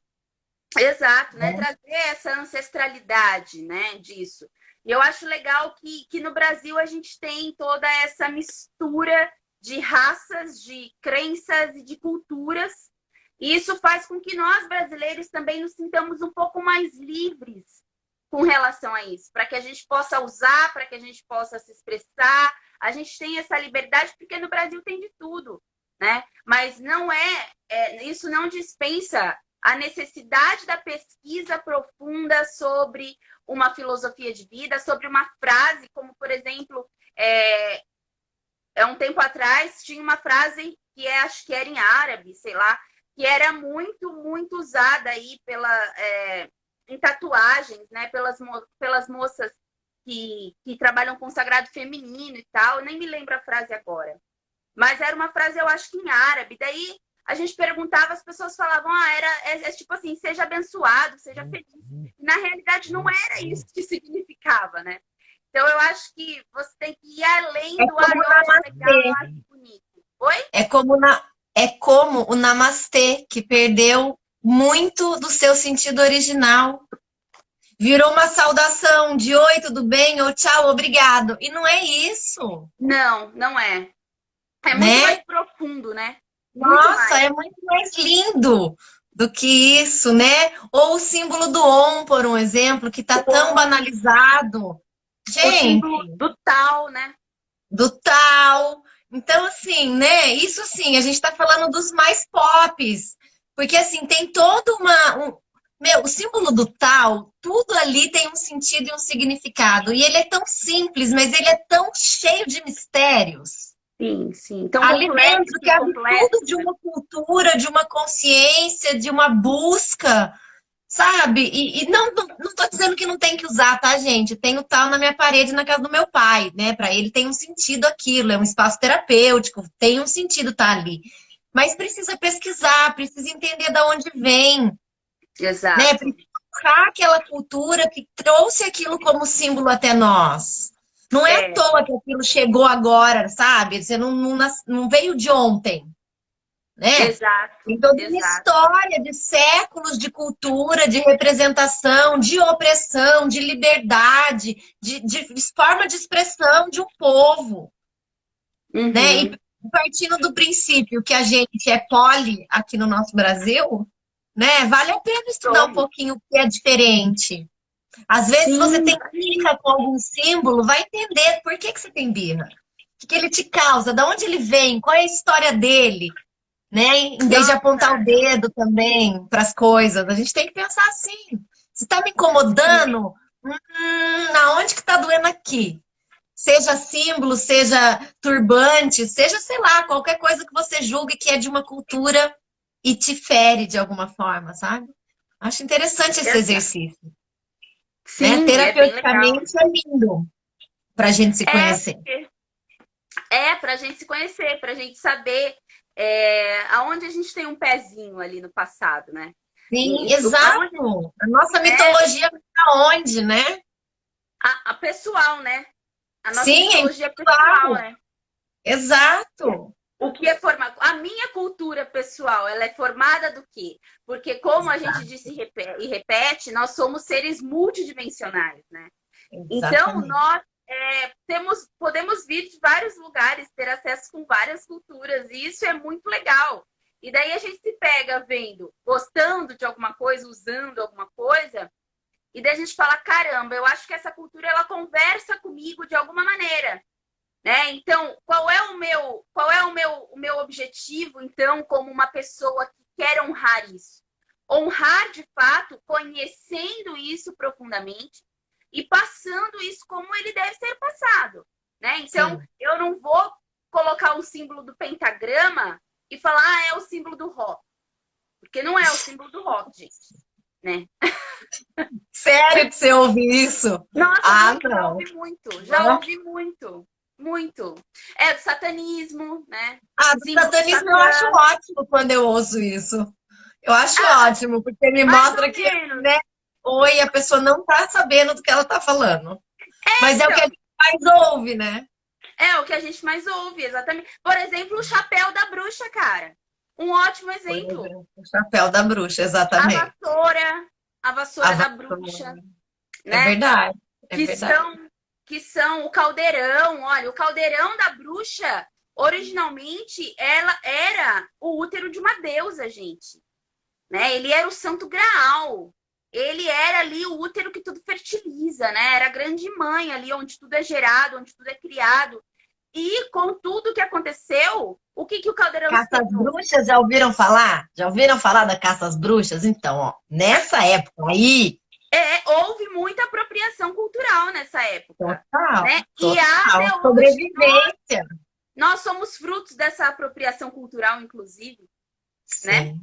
Exato, né? Né? Trazer essa ancestralidade, né, disso. E eu acho legal que no Brasil a gente tem toda essa mistura de raças, de crenças e de culturas. E isso faz com que nós, brasileiros, também nos sintamos um pouco mais livres com relação a isso, para que a gente possa usar, para que a gente possa se expressar. A gente tem essa liberdade, porque no Brasil tem de tudo, né? Mas não isso não dispensa a necessidade da pesquisa profunda sobre uma filosofia de vida, sobre uma frase, como, por exemplo, um tempo atrás tinha uma frase que acho que era em árabe, sei lá, que era muito, muito usada aí em tatuagens, né, pelas moças que trabalham com o sagrado feminino e tal. Eu nem me lembro a frase agora. Mas era uma frase, eu acho que em árabe. Daí a gente perguntava, as pessoas falavam, é tipo assim, seja abençoado, seja feliz. E na realidade não era isso que significava, né? Então eu acho que você tem que ir além É do como o eu acho legal, eu namastê. acho bonito. Oi? É como o namastê, que perdeu muito do seu sentido original. Virou uma saudação de oi, tudo bem? Ou tchau, obrigado. E não é isso, Não, não é. É muito mais né? profundo, né? Muito Nossa, mais. é muito mais lindo do que isso, né? Ou o símbolo do Om, por um exemplo, que está tão banalizado. O Gente, símbolo do tal, né? do tal. Então, assim, né? Isso sim, a gente está falando dos mais pops. Porque, assim, tem toda Meu, o símbolo do tal, tudo ali tem um sentido e um significado. E ele é tão simples, mas ele é tão cheio de mistérios. Sim, sim. Então Ali complexo dentro e cabe tudo complexo, de né? uma cultura, de uma consciência, de uma busca, sabe? E não tô dizendo que não tem que usar, tá, gente? Tem o tal na minha parede na casa do meu pai, né? Para ele tem um sentido aquilo, é um espaço terapêutico, tem um sentido tá ali. Mas precisa pesquisar, precisa entender de onde vem, né? Exato. Precisa buscar aquela cultura que trouxe aquilo como símbolo até nós. Não é à É, toa que aquilo chegou agora, sabe? Você não veio de ontem, né? exato, Tem toda uma exato. história de séculos de cultura, de representação, de opressão, de liberdade, de forma de expressão de um povo, né? E Uhum. partindo do princípio que a gente é poli aqui no nosso Brasil, né? Vale a pena estudar um Somos. pouquinho o que é diferente. Às vezes você Sim, tem birra com algum símbolo, vai entender por que você tem birra. O que ele te causa, de onde ele vem, qual é a história dele, né? Em vez de apontar o nossa, dedo também para as coisas, a gente tem que pensar assim. Se está me sim, incomodando, aonde que está doendo aqui? Seja símbolo, seja turbante, seja, sei lá, qualquer coisa que você julgue que é de uma cultura e te fere de alguma forma, sabe? Acho interessante esse exato. exercício, né? Sim, é bem legal. Terapeuticamente é lindo para a gente se É, conhecer. para a gente se conhecer, para a gente saber aonde a gente tem um pezinho ali no passado, né? Sim, Aonde, exato. A nossa né? mitologia está onde, né? A pessoal, né? A nossa Sim, é mitologia pessoal, impessoal. né? Exato. O que é formado? A minha cultura pessoal, ela é formada do quê? Porque, como a gente disse e repete, nós somos seres multidimensionais, né? Então, Exatamente. nós podemos vir de vários lugares, ter acesso com várias culturas, e isso é muito legal. E daí a gente se pega vendo, gostando de alguma coisa, usando alguma coisa, e daí a gente fala, caramba, eu acho que essa cultura ela conversa comigo de alguma maneira, né? Então, qual é o meu objetivo, então, como uma pessoa que quer honrar isso. Honrar, de fato, conhecendo isso profundamente e passando isso como ele deve ser passado, né? Então, Sim. eu não vou colocar o símbolo do pentagrama e falar, é o símbolo do rock. Porque não é o símbolo do rock, gente, né? Sério que você ouve isso? Nossa, Ah, muito, já não. ouvi muito, já ouvi muito, muito. É do satanismo, né? Ah, do Símbolo do satanismo eu acho Satã. ótimo quando eu ouço isso. Eu acho Ah, ótimo, porque me mais mostra ou que, menos. né, oi, a pessoa não tá sabendo do que ela tá falando. Mas é o que a Então, gente mais ouve, né? é o que a gente mais ouve, exatamente. Por exemplo, o chapéu da bruxa, cara. Um ótimo Por exemplo. exemplo, o chapéu da bruxa, A exatamente. vassoura, a A vassoura da bruxa, vassoura. É né? verdade, é Que verdade. são, que são o caldeirão. Olha, o caldeirão da bruxa, originalmente, ela era o útero de uma deusa, gente. Né? Ele era o santo graal. Ele era ali o útero que tudo fertiliza, né? Era a grande mãe ali, onde tudo é gerado, onde tudo é criado. E com tudo que aconteceu, o que, que o caldeirão se Caça às tornou? bruxas, já ouviram falar? Já ouviram falar da caça às bruxas? Então, ó, nessa época aí, Houve muita apropriação cultural nessa época, total, né? E total, até hoje sobrevivência. nós somos frutos dessa apropriação cultural, inclusive, né? Sim.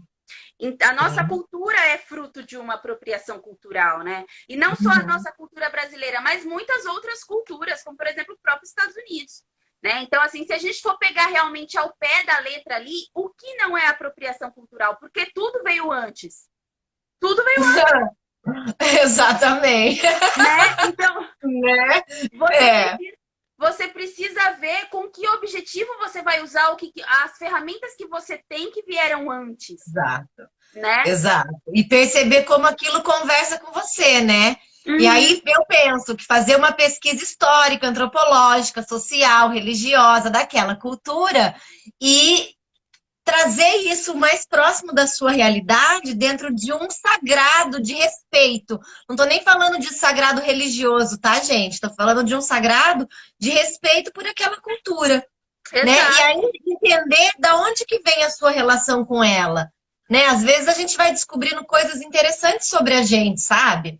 A nossa Sim. cultura é fruto de uma apropriação cultural, né? E não só a Uhum. nossa cultura brasileira, mas muitas outras culturas, como por exemplo o próprio Estados Unidos. Né? Então, assim, se a gente for pegar realmente ao pé da letra ali, o que não é apropriação cultural? Porque tudo veio antes. Tudo veio antes, Exatamente. né? Então, Né? você É, precisa, você precisa ver com que objetivo você vai usar as ferramentas que você tem que vieram antes, exato, né? exato. E perceber como aquilo conversa com você, né? E Uhum. aí eu penso que fazer uma pesquisa histórica, antropológica, social, religiosa daquela cultura e trazer isso mais próximo da sua realidade dentro de um sagrado de respeito. Não estou nem falando de sagrado religioso, tá, gente? Estou falando de um sagrado de respeito por aquela cultura, né? E aí Exato. entender da onde que vem a sua relação com ela, né? Às vezes a gente vai descobrindo coisas interessantes sobre a gente, sabe?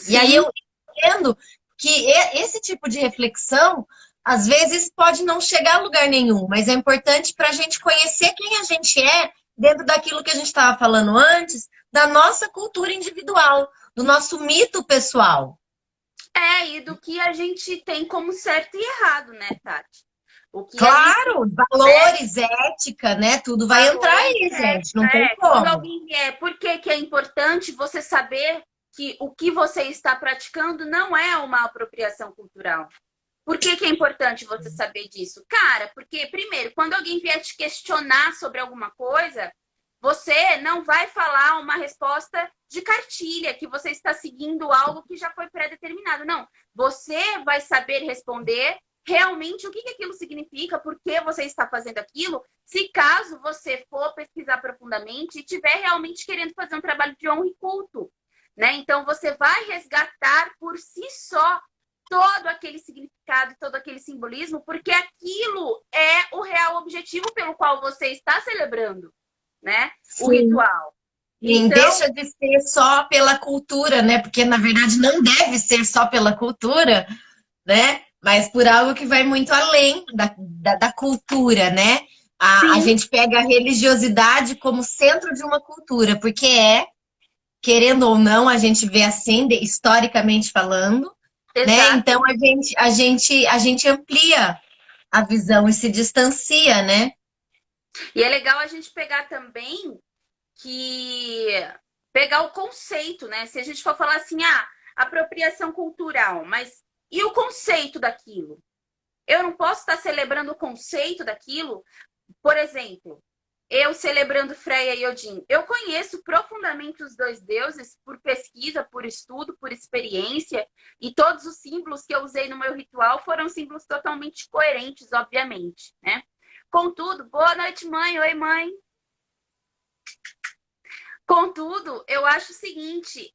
E aí Sim, eu entendo que esse tipo de reflexão, às vezes, pode não chegar a lugar nenhum, mas é importante para a gente conhecer quem a gente é dentro daquilo que a gente estava falando antes, da nossa cultura individual, do nosso mito pessoal. e do que a gente tem como certo e errado, né, Tati? O que a gente, Claro, né, valores, ética, né? Tudo vai entrar valores, aí, gente. Não tem ética, quando como. alguém vier, por que que é importante você saber que o que você está praticando não é uma apropriação cultural? Por que que é importante você saber disso? Cara, porque, primeiro, quando alguém vier te questionar sobre alguma coisa, você não vai falar uma resposta de cartilha, que você está seguindo algo que já foi pré-determinado. Não. Você vai saber responder realmente o que que aquilo significa, por que você está fazendo aquilo, se caso você for pesquisar profundamente e estiver realmente querendo fazer um trabalho de honra e culto. Né? Então, você vai resgatar por si só todo aquele significado, todo aquele simbolismo, porque aquilo é o real objetivo pelo qual você está celebrando, né? O Sim. ritual. Sim, Então, deixa de ser só pela cultura, né? Porque na verdade não deve ser só pela cultura, né? Mas por algo que vai muito além da cultura, né? A sim, gente pega a religiosidade como centro de uma cultura, porque querendo ou não, a gente vê assim, historicamente falando, né? exato. Então a gente amplia a visão e se distancia, né? E é legal a gente pegar também que pegar o conceito, né? Se a gente for falar assim, apropriação cultural, mas e o conceito daquilo? Eu não posso estar celebrando o conceito daquilo. Por exemplo, eu celebrando Freia e Odin. Eu conheço profundamente os dois deuses por pesquisa, por estudo, por experiência, e todos os símbolos que eu usei no meu ritual foram símbolos totalmente coerentes, obviamente, né? Contudo, boa noite, mãe. Oi, mãe. Contudo, eu acho o seguinte,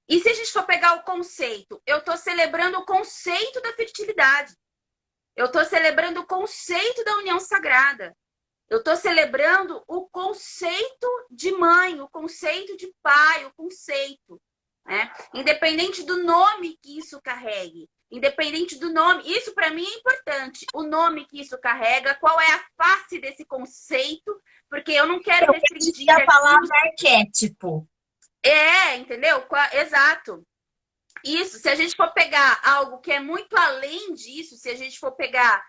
e se a gente for pegar o conceito, eu estou celebrando o conceito da fertilidade. Eu estou celebrando o conceito da união sagrada. Eu estou celebrando o conceito de mãe, o conceito de pai, o conceito, né? Independente do nome que isso carregue, independente do nome, isso para mim é importante. O nome que isso carrega, qual é a face desse conceito, porque eu não quero Eu restringir a aquilo. palavra arquétipo. Entendeu? Exato. Isso, se a gente for pegar algo que é muito além disso, se a gente for pegar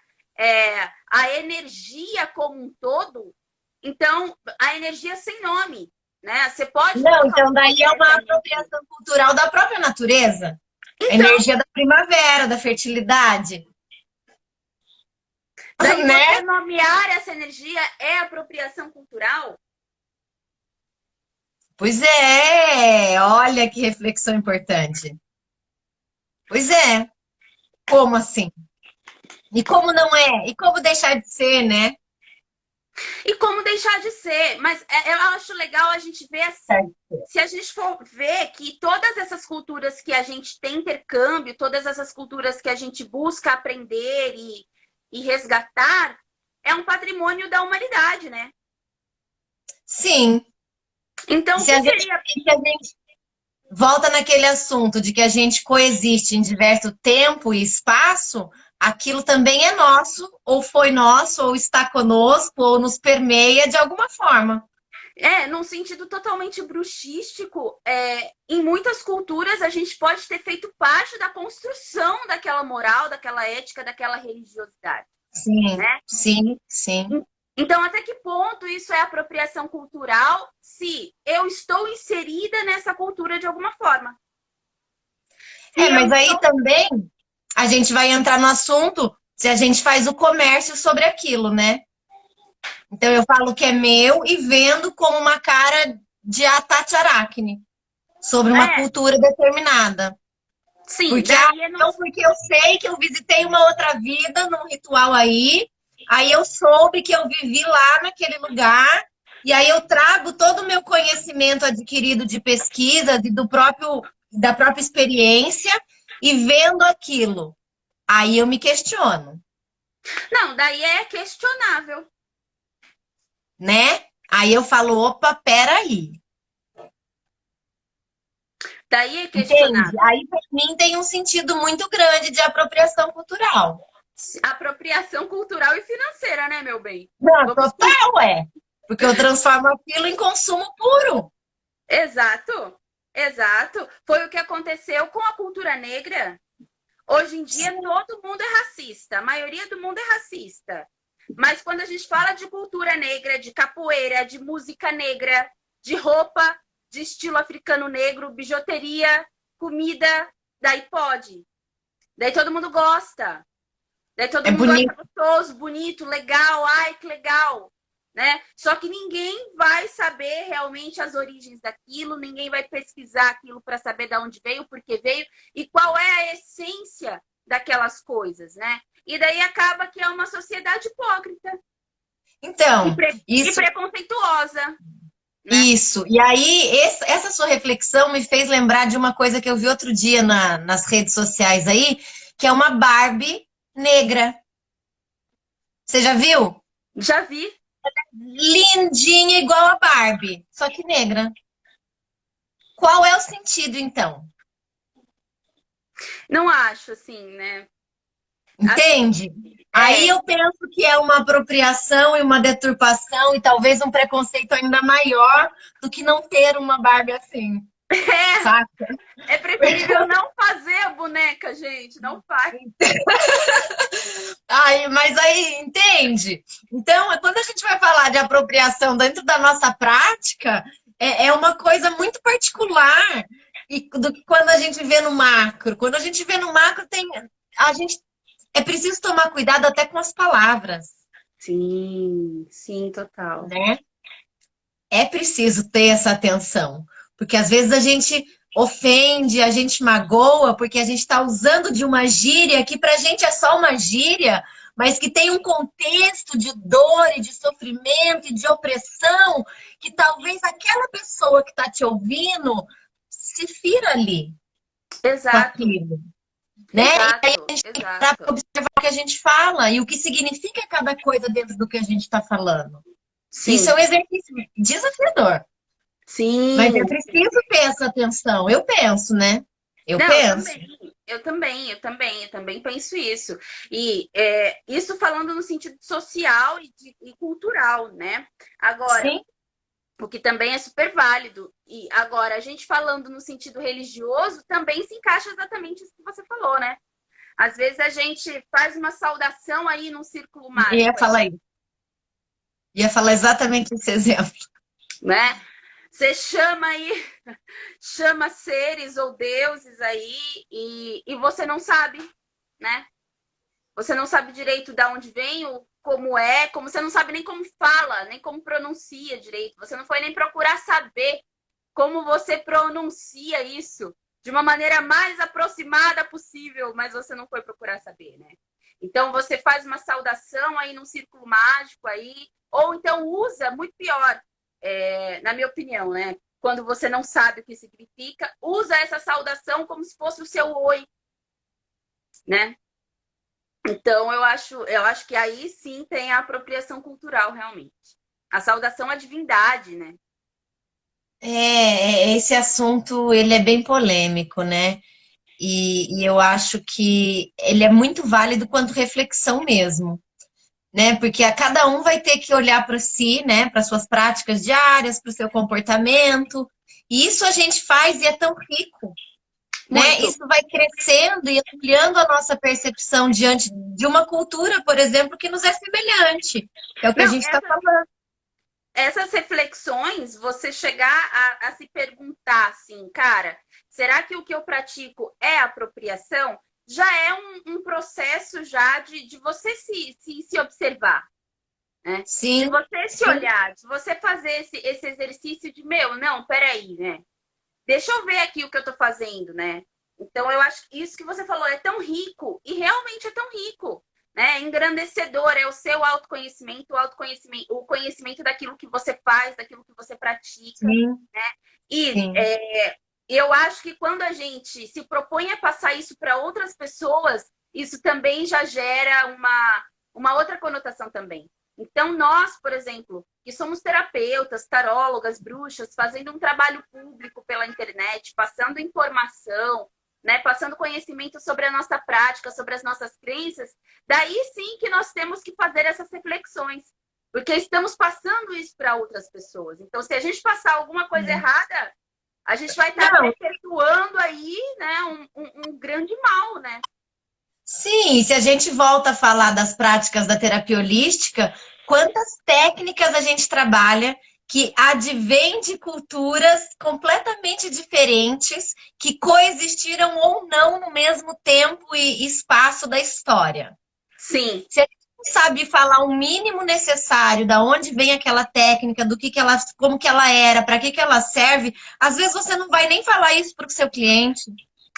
a energia como um todo, então a energia sem nome, né? Você pode Não, colocar então daí é uma apropriação cultural da própria natureza. A então, energia da primavera, da fertilidade. daí Né? você nomear essa energia é apropriação cultural? Pois é, olha que reflexão importante. Pois é, como assim? E como não é? E como deixar de ser, né? E como deixar de ser? Mas eu acho legal a gente ver assim. Se a gente for ver que todas essas culturas que a gente tem intercâmbio, todas essas culturas que a gente busca aprender e resgatar, é um patrimônio da humanidade, né? Sim. Então, E o se que a gente, seria. e se a gente volta naquele assunto de que a gente coexiste em diverso tempo e espaço, aquilo também é nosso, ou foi nosso, ou está conosco, ou nos permeia de alguma forma. Num sentido totalmente bruxístico, em muitas culturas a gente pode ter feito parte da construção daquela moral, daquela ética, daquela religiosidade, Sim, né? sim, sim. Então, até que ponto isso é apropriação cultural se eu estou inserida nessa cultura de alguma forma? Se eu Mas aí estou... também a gente vai entrar no assunto se a gente faz o comércio sobre aquilo, né? Então eu falo que é meu e vendo como uma cara de Atacharacne sobre uma É, cultura determinada. sim, Porque, daí é então, porque eu sei que eu visitei uma outra vida num ritual aí eu soube que eu vivi lá naquele lugar, e aí eu trago todo o meu conhecimento adquirido de pesquisas e da própria experiência e vendo aquilo. Aí eu me questiono, Não, daí é questionável. né? Aí eu falo, opa, peraí. Daí é Entende? questionável. Aí, para mim, tem um sentido muito grande de apropriação cultural. Apropriação cultural e financeira, né, meu bem? Não, Vamos... total, porque eu transformo aquilo em consumo puro. Exato, exato. Foi o que aconteceu com a cultura negra. Hoje em dia, todo mundo é racista. A maioria do mundo é racista. Mas quando a gente fala de cultura negra, de capoeira, de música negra, de roupa, de estilo africano negro, bijuteria, comida, daí pode. Daí todo mundo gosta. Daí todo É mundo acha bonito. gostoso, bonito, legal, ai, que legal. Né? Só que ninguém vai saber realmente as origens daquilo, ninguém vai pesquisar aquilo para saber de onde veio, por que veio e qual é a essência daquelas coisas, né? E daí acaba que é uma sociedade hipócrita Então, e isso, preconceituosa, né? isso. E aí, essa sua reflexão me fez lembrar de uma coisa que eu vi outro dia nas redes sociais aí, que é uma Barbie negra. Você já viu? Já vi. Lindinha igual a Barbie, só que negra. Qual é o sentido, então? Não acho assim, né? Entende? Aí É, eu penso que é uma apropriação e uma deturpação e talvez um preconceito ainda maior do que não ter uma Barbie assim, sabe? é preferível não fazer a boneca, gente. Não faz. Mas aí, entende? Então, quando a gente vai falar de apropriação dentro da nossa prática, é uma coisa muito particular do que quando a gente vê no macro. Quando a gente vê no macro, é preciso tomar cuidado até com as palavras, Sim, sim, total. né? É preciso ter essa atenção, porque às vezes a gente ofende, a gente magoa, porque a gente está usando de uma gíria que para a gente é só uma gíria, mas que tem um contexto de dor e de sofrimento e de opressão, que talvez aquela pessoa que está te ouvindo se fira ali com Exato, aquilo, né? E aí exato, dá para exato. observar que a gente fala e o que significa cada coisa dentro do que a gente está falando. Isso Sim, é um exercício desafiador. Mas sim. é preciso ter essa atenção. Eu penso, né? Eu Não, penso. eu também penso isso. E isso falando no sentido social e cultural, né? Agora, Sim. o que também é super válido. E agora, a gente falando no sentido religioso, também se encaixa exatamente isso que você falou, né? Às vezes a gente faz uma saudação aí num círculo Ia mágico, falar isso. Ia falar exatamente esse exemplo. né? Você chama aí, chama seres ou deuses aí e você não sabe, né? Você não sabe direito de onde vem, como você não sabe nem como fala, nem como pronuncia direito. Você não foi nem procurar saber como você pronuncia isso de uma maneira mais aproximada possível, mas você não foi procurar saber, né? Então você faz uma saudação aí num círculo mágico aí, ou então usa, muito pior, na minha opinião, né? Quando você não sabe o que significa, usa essa saudação como se fosse o seu oi, né? Então eu acho que aí sim tem a apropriação cultural realmente. A saudação à divindade, né? Esse assunto, ele é bem polêmico, né? E eu acho que ele é muito válido quanto reflexão mesmo, né? Porque a cada um vai ter que olhar para si, né? Para suas práticas diárias, para o seu comportamento. E isso a gente faz e é tão rico, né? Muito. Isso vai crescendo e ampliando a nossa percepção diante de uma cultura, por exemplo, que nos é semelhante. É o que a Não, gente está falando. essas reflexões, você chegar a se perguntar assim, cara, será que o que eu pratico é apropriação? Já é um processo já de você se observar, né? De Sim, você se sim, olhar, de você fazer esse exercício de, meu, não, peraí, né? Deixa eu ver aqui o que eu tô fazendo, né? Então, eu acho que isso que você falou é tão rico, e realmente é tão rico, né? Engrandecedor, é o seu autoconhecimento, o conhecimento daquilo que você faz, daquilo que você pratica. sim, E sim. eu acho que quando a gente se propõe a passar isso para outras pessoas, isso também já gera uma outra conotação também. Então, nós, por exemplo, que somos terapeutas, tarólogas, bruxas, fazendo um trabalho público pela internet, passando informação, né, passando conhecimento sobre a nossa prática, sobre as nossas crenças, daí sim que nós temos que fazer essas reflexões, porque estamos passando isso para outras pessoas. Então, se a gente passar alguma coisa É. errada, a gente vai estar Não, perpetuando aí, né, um grande mal, né? sim, se a gente volta a falar das práticas da terapia holística, quantas técnicas a gente trabalha que advêm de culturas completamente diferentes, que coexistiram ou não no mesmo tempo e espaço da história. Sim, Se a gente não sabe falar o mínimo necessário, da onde vem aquela técnica, do que ela, como que ela era, para que ela serve, às vezes você não vai nem falar isso para o seu cliente.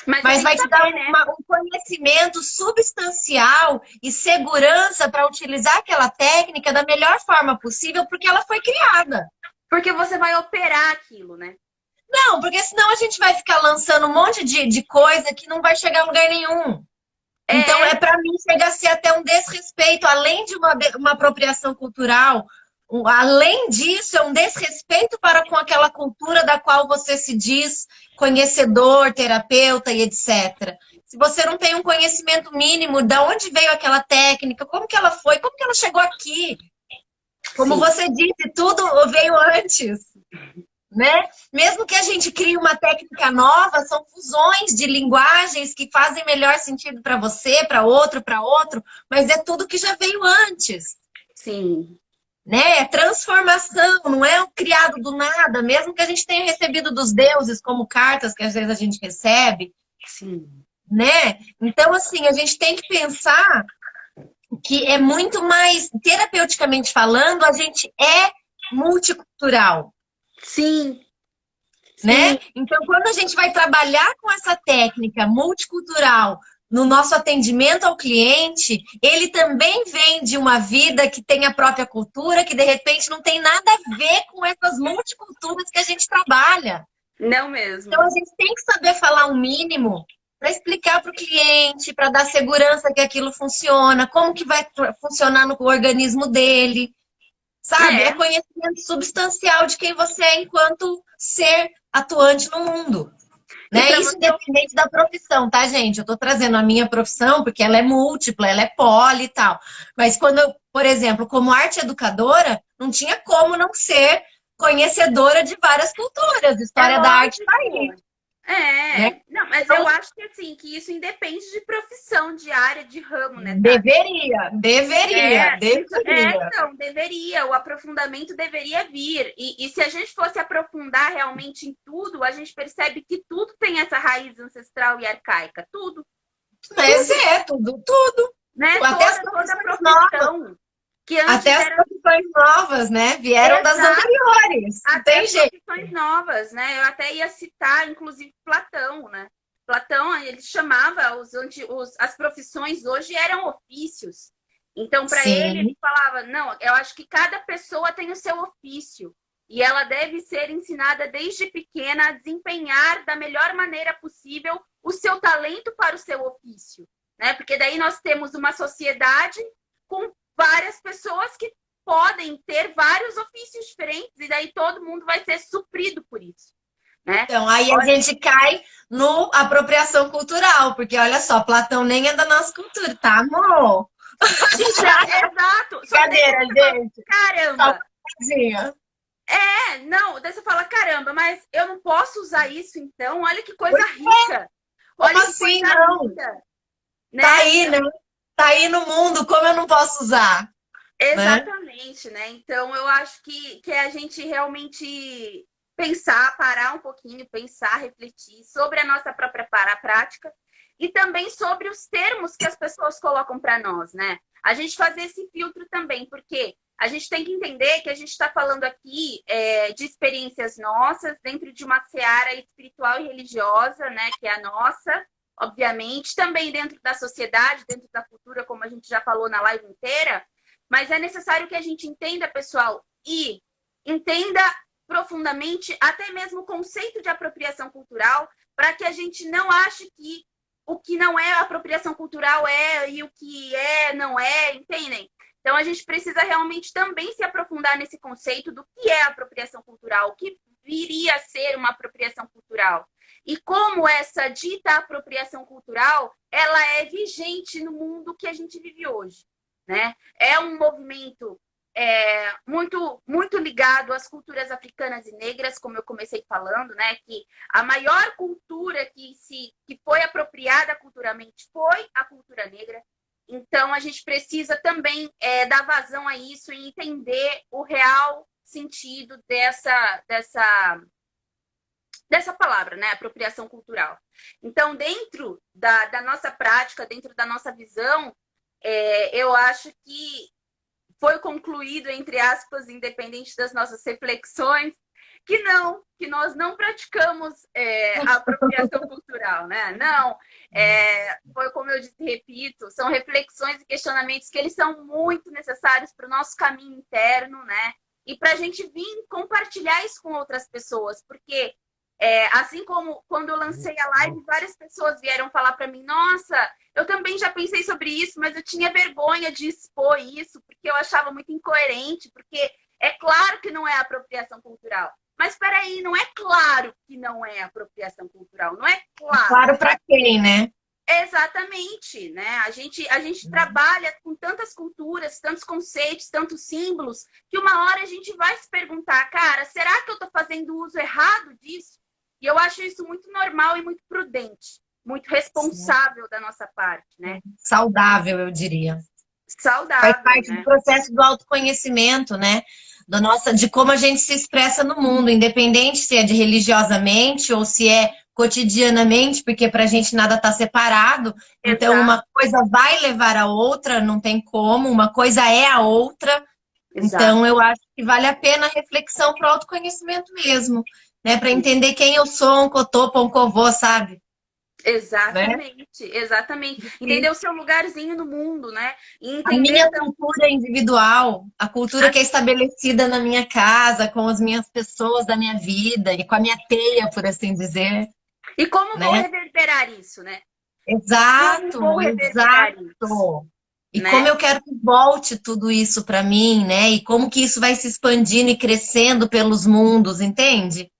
mas você Mas tem que vai te dar saber, né? um conhecimento substancial e segurança para utilizar aquela técnica da melhor forma possível, porque ela foi criada. Porque você vai operar aquilo, né? Não, porque senão a gente vai ficar lançando um monte de coisa que não vai chegar a lugar nenhum. Então, É, para mim, chega a ser até um desrespeito, além de uma apropriação cultural, além disso, é um desrespeito para com aquela cultura da qual você se diz conhecedor, terapeuta e etc. Se você não tem um conhecimento mínimo de onde veio aquela técnica, como que ela foi, como que ela chegou aqui, como sim, você disse, tudo veio antes, né? Mesmo que a gente crie uma técnica nova, são fusões de linguagens que fazem melhor sentido para você, para outro, mas é tudo que já veio antes, sim, né? É transformação, não é o criado do nada, mesmo que a gente tenha recebido dos deuses como cartas que às vezes a gente recebe, sim, né? Então, assim, a gente tem que pensar que é muito mais, terapeuticamente falando, a gente é multicultural. sim, Né? sim, Então, quando a gente vai trabalhar com essa técnica multicultural no nosso atendimento ao cliente, ele também vem de uma vida que tem a própria cultura, que de repente não tem nada a ver com essas multiculturas que a gente trabalha. não Então, mesmo. a gente tem que saber falar o mínimo, para explicar para o cliente, para dar segurança que aquilo funciona, como que vai funcionar no organismo dele, sabe? É É, conhecimento substancial de quem você é enquanto ser atuante no mundo. e Né? para Isso você. independente da profissão, tá, gente? Eu tô trazendo a minha profissão porque ela é múltipla, ela é poli e tal. Mas quando eu, por exemplo, como arte educadora, não tinha como não ser conhecedora de várias culturas. É História da arte tá aí, lógico. né? Não, mas eu Então, acho que assim, que isso independe de profissão, de área, de ramo, né, Tati? deveria, deveria, deveria. Então, deveria, o aprofundamento deveria vir. E se a gente fosse aprofundar realmente em tudo, a gente percebe que tudo tem essa raiz ancestral e arcaica. Tudo, Mas tudo, é, tudo. né? Até as Toda profissões novas, profissão que até antes as era profissões novas, né? Vieram das exato, anteriores. Não até tem as jeito. profissões novas, né? Eu até ia citar, inclusive, Platão, né? Platão, ele chamava as profissões hoje eram ofícios. Então, para ele Sim. falava, não, eu acho que cada pessoa tem o seu ofício e ela deve ser ensinada desde pequena a desempenhar da melhor maneira possível o seu talento para o seu ofício, né? Porque daí nós temos uma sociedade com várias pessoas que podem ter vários ofícios diferentes e daí todo mundo vai ser suprido por isso, né? Então, aí a gente cai no apropriação cultural, porque olha só, Platão nem é da nossa cultura, tá, amor? Exato. Só que daí Brincadeira, você fala, gente. Só uma caramba, coisinha. não, daí você fala, caramba, mas eu não posso usar isso então? Olha que coisa rica, Como olha que assim, coisa não? linda, Tá né? aí, né? Tá aí no mundo, como eu não posso usar, né? Exatamente, né? Então eu acho que é a gente realmente pensar, parar um pouquinho, pensar, refletir sobre a nossa própria prática e também sobre os termos que as pessoas colocam para nós, né? A gente fazer esse filtro também, porque a gente tem que entender que a gente está falando aqui de experiências nossas dentro de uma seara espiritual e religiosa, né? Que é a nossa, obviamente, também dentro da sociedade, dentro da cultura, como a gente já falou na live inteira. Mas é necessário que a gente entenda, pessoal, e entenda profundamente até mesmo o conceito de apropriação cultural, para que a gente não ache que o que não é apropriação cultural é e o que é não é, entendem? Então a gente precisa realmente também se aprofundar nesse conceito do que é apropriação cultural, o que viria a ser uma apropriação cultural. E como essa dita apropriação cultural, ela é vigente no mundo que a gente vive hoje. Né? É um movimento muito ligado às culturas africanas e negras, como eu comecei falando, né? Que a maior cultura que foi apropriada culturalmente foi a cultura negra. Então, a gente precisa também dar vazão a isso e entender o real sentido dessa palavra, né? Apropriação cultural. Então, dentro da nossa prática, dentro da nossa visão, eu acho que foi concluído, entre aspas, independente das nossas reflexões, que nós não praticamos a apropriação cultural, né? Não, foi como eu disse, repito, são reflexões e questionamentos que eles são muito necessários para o nosso caminho interno, né? E para a gente vir compartilhar isso com outras pessoas, porque assim como quando eu lancei a live, várias pessoas vieram falar para mim, nossa, eu também já pensei sobre isso, mas eu tinha vergonha de expor isso, porque eu achava muito incoerente, porque é claro que não é apropriação cultural. Mas espera aí, não é claro que não é apropriação cultural, não é claro. Claro para quem, né? Exatamente, né? A gente trabalha com tantas culturas, tantos conceitos, tantos símbolos, que uma hora a gente vai se perguntar, cara, será que eu estou fazendo uso errado disso? E eu acho isso muito normal e muito prudente, muito responsável da nossa parte, né? Saudável, eu diria. Faz Saudável, parte do né? processo do autoconhecimento, né? De como a gente se expressa no mundo, independente se é de religiosamente ou se é cotidianamente, porque para a gente nada está separado. Então, Exato, uma coisa vai levar a outra, não tem como, uma coisa é a outra. exato. Então, eu acho que vale a pena a reflexão para o autoconhecimento mesmo, né? Para entender quem eu sou, um cotopo, um covô, sabe? Né? Exatamente, exatamente. Entender o seu lugarzinho no mundo, né? E A entender minha também cultura individual, a cultura que é estabelecida na minha casa, com as minhas pessoas da minha vida e com a minha teia, por assim dizer, e como vou né? reverberar isso, né? Como Exato, vou reverberar isso, exato. E como né? eu quero que volte tudo isso para mim, né? E como que isso vai se expandindo e crescendo pelos mundos, entende?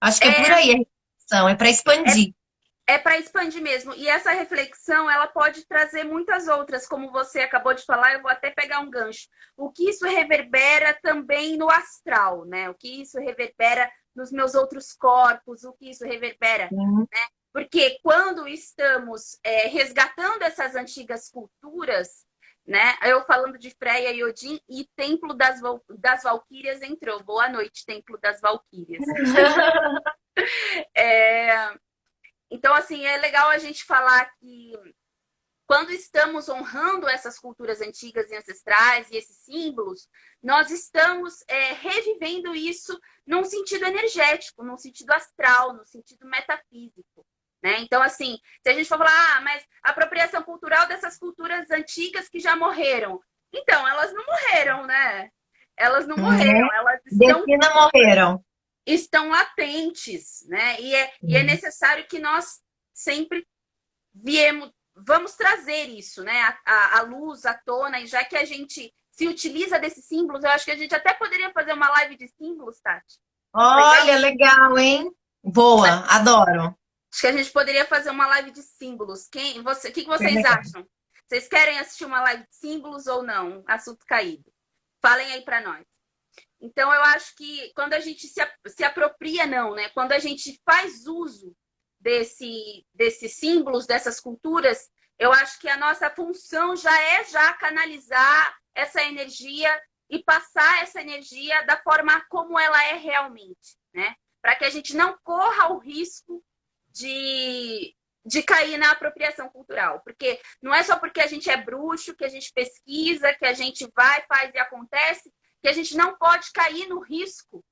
Acho que é por É, aí a reflexão, é para é expandir. É para expandir mesmo. E essa reflexão, ela pode trazer muitas outras, como você acabou de falar, eu vou até pegar um gancho. O que isso reverbera também no astral, né? O que isso reverbera nos meus outros corpos, o que isso reverbera. Sim. Porque quando estamos resgatando essas antigas culturas, né? Eu falando de Freya e Odin e Templo das Valquírias entrou. Boa noite, Templo das Valquírias. É, então, assim, é legal a gente falar que quando estamos honrando essas culturas antigas e ancestrais e esses símbolos, nós estamos revivendo isso num sentido energético, num sentido astral, num sentido metafísico. Né? Então, assim, se a gente for falar, mas apropriação cultural dessas culturas antigas que já morreram. Então, elas não morreram, né? Elas não Né? morreram, elas Destina morreram. estão latentes, né? E é Sim. necessário que nós sempre vamos trazer isso, né? A luz, à tona, e já que a gente se utiliza desses símbolos, eu acho que a gente até poderia fazer uma live de símbolos, Tati. Legal? Olha, legal, hein? Boa, adoro. Acho que a gente poderia fazer uma live de símbolos. O que Super vocês legal. acham? Vocês querem assistir uma live de símbolos ou não? Assunto caído. Falem aí para nós. Então, eu acho que quando a gente se apropria, não, né? Quando a gente faz uso desses símbolos, dessas culturas, eu acho que a nossa função já canalizar essa energia e passar essa energia da forma como ela é realmente, né? Para que a gente não corra o risco de cair na apropriação cultural. Porque não é só porque a gente é bruxo, que a gente pesquisa, que a gente vai, faz e acontece, que a gente não pode cair no risco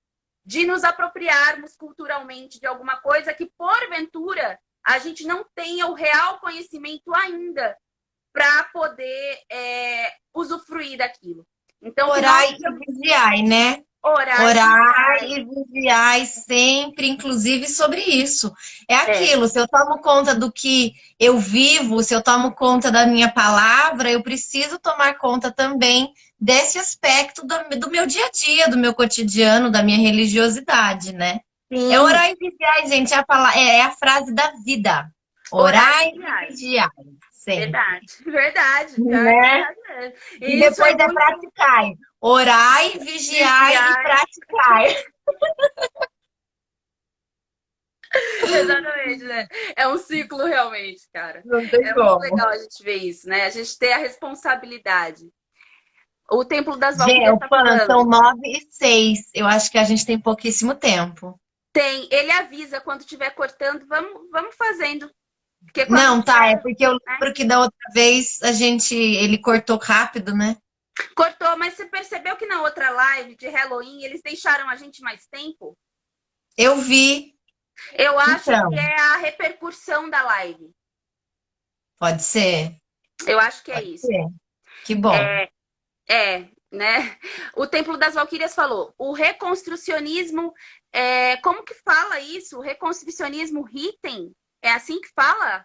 de nos apropriarmos culturalmente de alguma coisa que, porventura, a gente não tenha o real conhecimento ainda para poder usufruir daquilo. Então, que nós Orai e vigiai, né? orar e Orai vigiar. e vigiai sempre, inclusive sobre isso. É É, aquilo, se eu tomo conta do que eu vivo, se eu tomo conta da minha palavra, eu preciso tomar conta também desse aspecto do meu dia a dia, do meu cotidiano, da minha religiosidade, né? É sim, orar e vigiar, gente, é a frase da vida. orar e Orai e vigiar. vigiai, sempre. Verdade, verdade, pior que é Né? verdade mesmo. E E isso é depois é muito praticai. Orai, vigiai e vigiar. praticai. Exatamente, né? É um ciclo realmente, cara. Não tem É muito como. legal a gente ver isso, né? A gente ter a responsabilidade. O Templo das Gente, Valquírias o está Pan, são falando. 9h06. Eu acho que a gente tem pouquíssimo tempo. Tem, ele avisa quando estiver cortando, vamos fazendo. Porque quando Não, tá, é tiver, porque eu né? lembro que da outra vez ele cortou rápido, né? Cortou, mas você percebeu que na outra live de Halloween eles deixaram a gente mais tempo? Eu vi. Eu acho que Então, é a repercussão da live. pode ser? Eu acho que é Pode isso. ser. Que bom. Né? O Templo das Valquírias falou, o reconstrucionismo, como que fala isso? O reconstrucionismo Ritten? É assim que fala?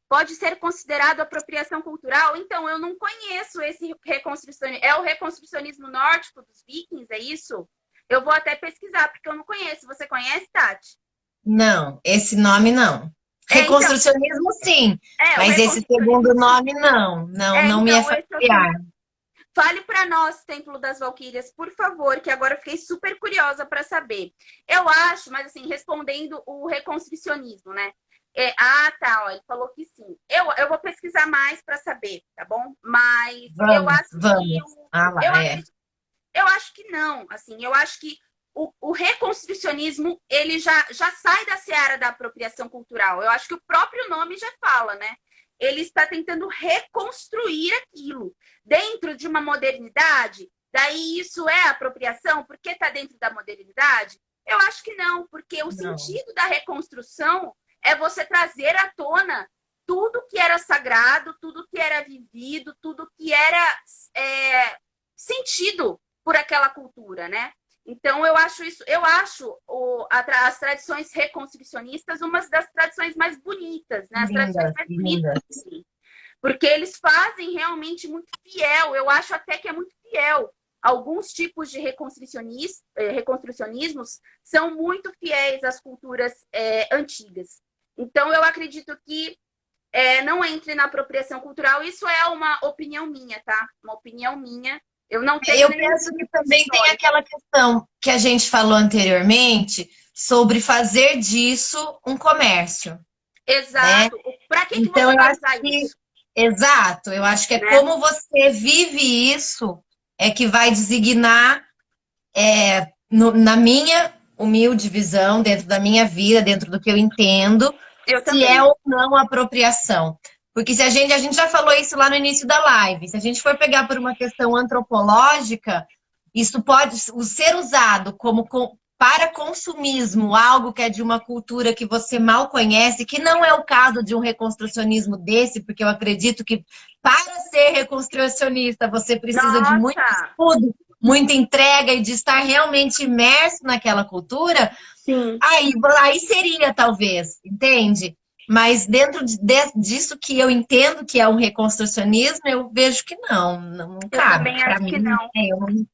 Pode ser considerado apropriação cultural? Então, eu não conheço esse reconstrucionismo. É o reconstrucionismo nórdico dos vikings, é isso? Eu vou até pesquisar, porque eu não conheço. Você conhece, Tati? Não, esse nome não. Então, Reconstrucionismo, sim, o mas esse segundo reconstrucionismo, sim. nome não. Não, não me é Então, esse é o familiar. Fale para nós, Templo das Valquírias, por favor, que agora eu fiquei super curiosa para saber. Eu acho, mas assim, respondendo o reconstrucionismo, né? Tá, ó, ele falou que sim. Eu vou pesquisar mais para saber, tá bom? Mas eu Vamos, acho que vamos. Ah eu lá, é. acredito, eu acho que não, assim, eu acho que o reconstrucionismo ele já sai da seara da apropriação cultural. Eu acho que o próprio nome já fala, né? Ele está tentando reconstruir aquilo dentro de uma modernidade. Daí isso é apropriação porque está dentro da modernidade? Eu acho que não, porque o Não. sentido da reconstrução é você trazer à tona tudo que era sagrado, tudo que era vivido, tudo que era sentido por aquela cultura, né? Então, eu acho as tradições reconstrucionistas uma das tradições mais bonitas, né? As tradições Lindas, mais bonitas, lindas. sim. Porque eles fazem realmente muito fiel. Eu acho até que é muito fiel. Alguns tipos de reconstrucionismos são muito fiéis às culturas antigas. Então, eu acredito que não entre na apropriação cultural. Isso é uma opinião minha, tá? Uma opinião minha. Eu não tenho Eu nenhum penso que também tem histórico. aquela questão que a gente falou anteriormente sobre fazer disso um comércio, né? Exato. Para que Então, você eu vai acho usar que, isso? exato, eu acho que é Né? como você vive isso é que vai designar, na minha humilde visão, dentro da minha vida, dentro do que eu entendo, Eu se é também. ou não apropriação. Porque se a gente já falou isso lá no início da live, se a gente for pegar por uma questão antropológica, isso pode ser usado para consumismo, algo que é de uma cultura que você mal conhece, que não é o caso de um reconstrucionismo desse, porque eu acredito que para ser reconstrucionista você precisa de muito Nossa! estudo, muita entrega e de estar realmente imerso naquela cultura. Sim. Aí seria, talvez, entende? Mas dentro disso que eu entendo que é um reconstrucionismo, eu vejo que não Eu cabe. também Para acho que mim, não.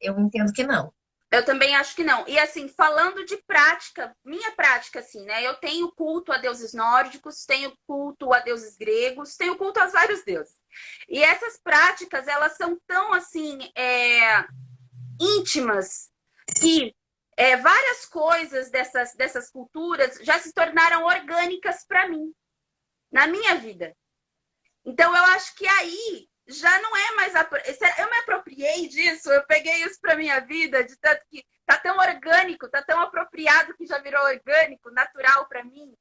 eu entendo que não. Eu também acho que não. E assim, falando de prática, minha prática, assim, né? Eu tenho culto a deuses nórdicos, tenho culto a deuses gregos, tenho culto a vários deuses. E essas práticas, elas são tão, assim, íntimas que várias coisas dessas culturas já se tornaram orgânicas para mim, na minha vida. Então, eu acho que aí já não é mais. Eu me apropriei disso, eu peguei isso para minha vida, de tanto que tá tão orgânico, tá tão apropriado que já virou orgânico, natural para mim.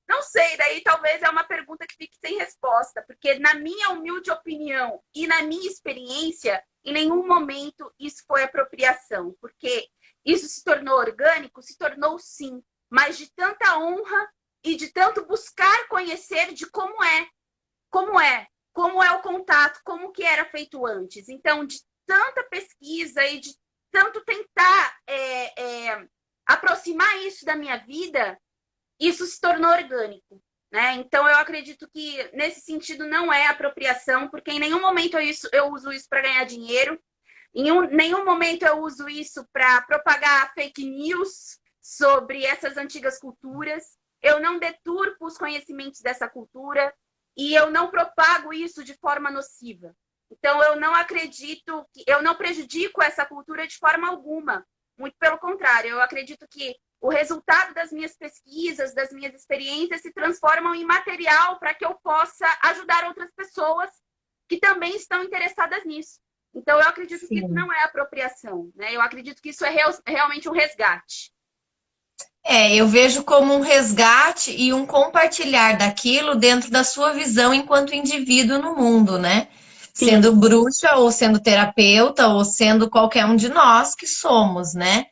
Não sei, daí talvez é uma pergunta que fique sem resposta, porque na minha humilde opinião e na minha experiência, em nenhum momento isso foi apropriação, porque isso se tornou orgânico, se tornou sim, mas de tanta honra e de tanto buscar conhecer de como é o contato, como que era feito antes. Então, de tanta pesquisa e de tanto tentar aproximar isso da minha vida, isso se tornou orgânico. Né? Então, eu acredito que nesse sentido não é apropriação, porque em nenhum momento eu uso isso para ganhar dinheiro, nenhum momento eu uso isso para propagar fake news sobre essas antigas culturas. Eu não deturpo os conhecimentos dessa cultura e eu não propago isso de forma nociva. Então, eu não acredito eu não prejudico essa cultura de forma alguma. Muito pelo contrário, eu acredito que o resultado das minhas pesquisas, das minhas experiências se transformam em material para que eu possa ajudar outras pessoas que também estão interessadas nisso. Então, eu acredito que isso Sim. não é apropriação, né? Eu acredito que isso é realmente um resgate. Eu vejo como um resgate e um compartilhar daquilo dentro da sua visão enquanto indivíduo no mundo, né? Sim, Sendo bruxa, ou sendo terapeuta, ou sendo qualquer um de nós que somos, né?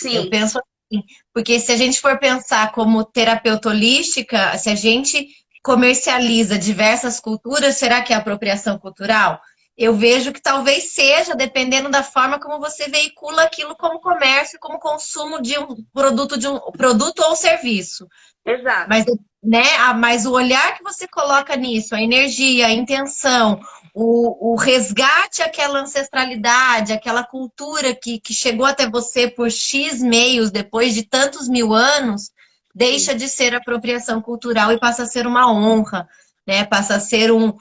Eu sim. penso assim, porque se a gente for pensar como terapeuta holística, se a gente comercializa diversas culturas, será que é apropriação cultural? Eu vejo que talvez seja, dependendo da forma como você veicula aquilo como comércio, como consumo de um produto ou serviço. Exato. Mas, né, mas o olhar que você coloca nisso, a energia, a intenção, o resgate àquela ancestralidade, aquela cultura que chegou até você por X meios, depois de tantos mil anos, Sim. deixa de ser apropriação cultural e passa a ser uma honra, né? Passa a ser um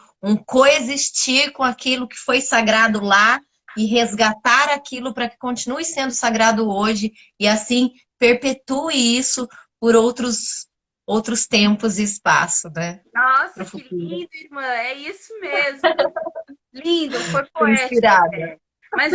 coexistir com aquilo que foi sagrado lá e resgatar aquilo para que continue sendo sagrado hoje e assim perpetue isso por outros tempos e espaço, né? Para Nossa, o que futuro. lindo, irmã. É isso mesmo. Lindo, foi Tô poético inspirada. até. Mas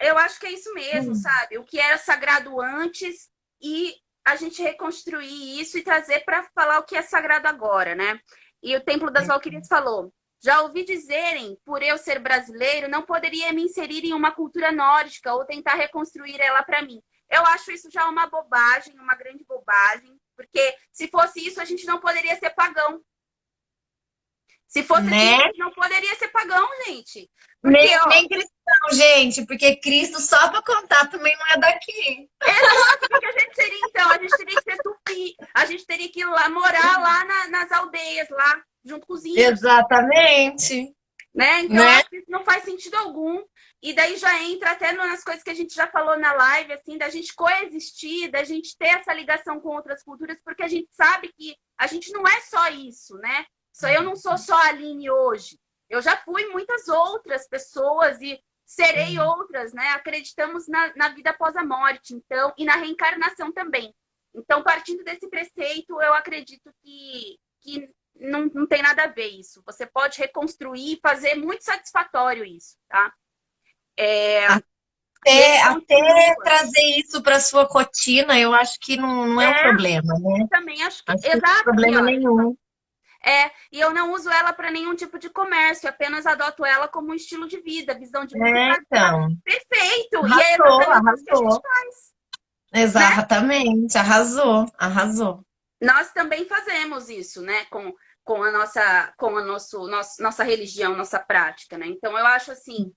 eu acho que é isso mesmo, sabe? O que era sagrado antes e a gente reconstruir isso e trazer para falar o que é sagrado agora, né? E o Templo das Valquírias falou: já ouvi dizerem, por eu ser brasileiro, não poderia me inserir em uma cultura nórdica ou tentar reconstruir ela para mim. Eu acho isso já uma bobagem, uma grande bobagem, porque se fosse isso, a gente não poderia ser pagão. Se fosse assim, né? não poderia ser pagão, gente. Porque, Nem cristão, gente, porque Cristo, só para contar, também não é daqui. exato, o que a gente seria então? A gente teria que ser tupi, a gente teria que ir lá morar lá nas aldeias, lá, junto com os índios, Exatamente, né? Então, eu né? acho que isso não faz sentido algum. E daí já entra até nas coisas que a gente já falou na live, assim, da gente coexistir, da gente ter essa ligação com outras culturas, porque a gente sabe que a gente não é só isso, né? Só eu não sou só a Aline hoje. Eu já fui muitas outras pessoas e serei outras, né? Acreditamos na vida após a morte, então, e na reencarnação também. Então, partindo desse preceito, eu acredito que não tem nada a ver isso. Você pode reconstruir e fazer muito satisfatório isso, tá? E ele Até continua. trazer isso para sua rotina, eu acho que não é um problema, né? Também acho que. Acho que não é Exato, aqui, problema ó. nenhum. E eu não uso ela para nenhum tipo de comércio, apenas adoto ela como um estilo de vida, visão de mundo É, para vida. então, Perfeito! E é arrasou, exatamente isso que a gente arrasou. faz, né? Exatamente, arrasou, arrasou. Nós também fazemos isso, né? Com a nossa religião, nossa prática, né? Então, eu acho assim,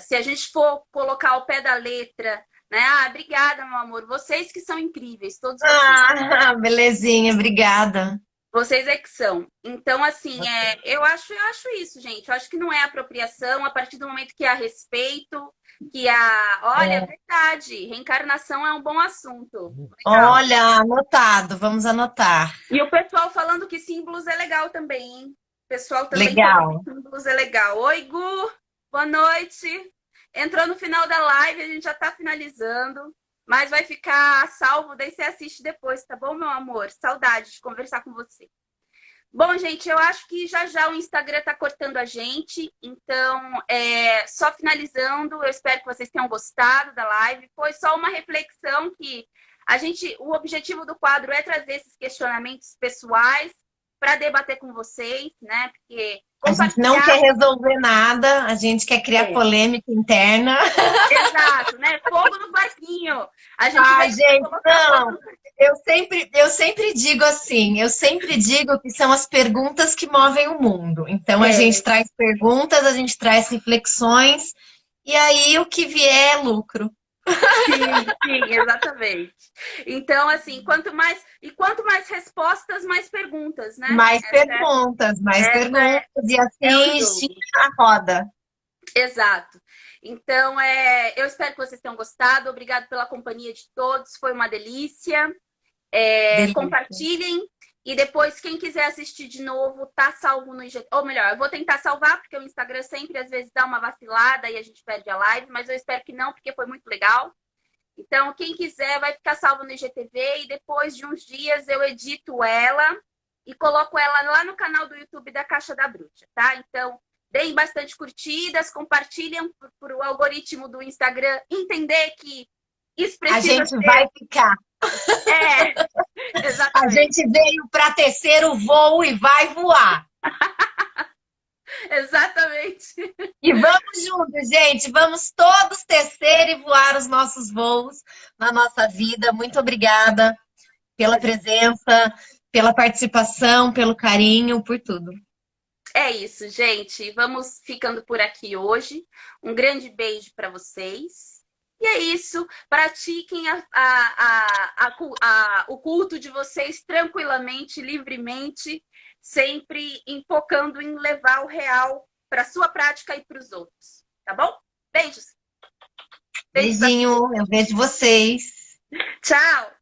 se a gente for colocar ao pé da letra, né? Ah, obrigada, meu amor. Vocês que são incríveis, todos vocês. Ah, belezinha, obrigada. Vocês é que são. Então, assim, eu acho isso, gente. Eu acho que não é apropriação a partir do momento que há respeito, olha, é É. verdade, reencarnação é um bom assunto. Legal. Olha, anotado, vamos anotar. E o pessoal falando que símbolos é legal também, hein? O pessoal também falando que Legal. símbolos é legal. Oi, Gu, boa noite. Entrou no final da live, a gente já tá finalizando, mas vai ficar salvo, daí você assiste depois, tá bom, meu amor? Saudade de conversar com você. Bom, gente, eu acho que já já o Instagram tá cortando a gente, então, só finalizando, eu espero que vocês tenham gostado da live. Foi só uma reflexão que o objetivo do quadro é trazer esses questionamentos pessoais para debater com vocês, né? Porque A gente não quer compartilhar. resolver nada, a gente quer criar É, polêmica interna. exato, né? Fogo no barquinho. A gente Ai, vai gente, colocar não. fogo. Eu sempre digo assim, eu sempre digo que são as perguntas que movem o mundo. Então a gente É, traz perguntas, a gente traz reflexões, e aí o que vier é lucro. sim, exatamente. Então, assim, quanto mais respostas, mais perguntas, né? Mais Essa perguntas, e é o assim estica jogo. a roda. Exato. Então, eu espero que vocês tenham gostado. Obrigado pela companhia de todos. Foi uma delícia. Delícia. Compartilhem. E depois, quem quiser assistir de novo, tá salvo no IGTV. Ou melhor, eu vou tentar salvar, porque o Instagram sempre, às vezes, dá uma vacilada e a gente perde a live. Mas eu espero que não, porque foi muito legal. Então, quem quiser vai ficar salvo no IGTV. E depois de uns dias, eu edito ela e coloco ela lá no canal do YouTube da Caixa da Bruxa, tá? Então, deem bastante curtidas, compartilhem para o algoritmo do Instagram entender que isso A precisa gente vai ser. ficar. É, A exatamente. gente veio para tecer o voo e vai voar. Exatamente. E vamos juntos, gente. Vamos todos tecer e voar os nossos voos na nossa vida. Muito obrigada pela presença, pela participação, pelo carinho, por tudo. É isso, gente. Vamos ficando por aqui hoje. Um grande beijo para vocês. E é isso. Pratiquem o culto de vocês tranquilamente, livremente, sempre focando em levar o real para sua prática e para os outros. Tá bom? Beijos. Beijos. Beijinho, eu vejo vocês. Tchau.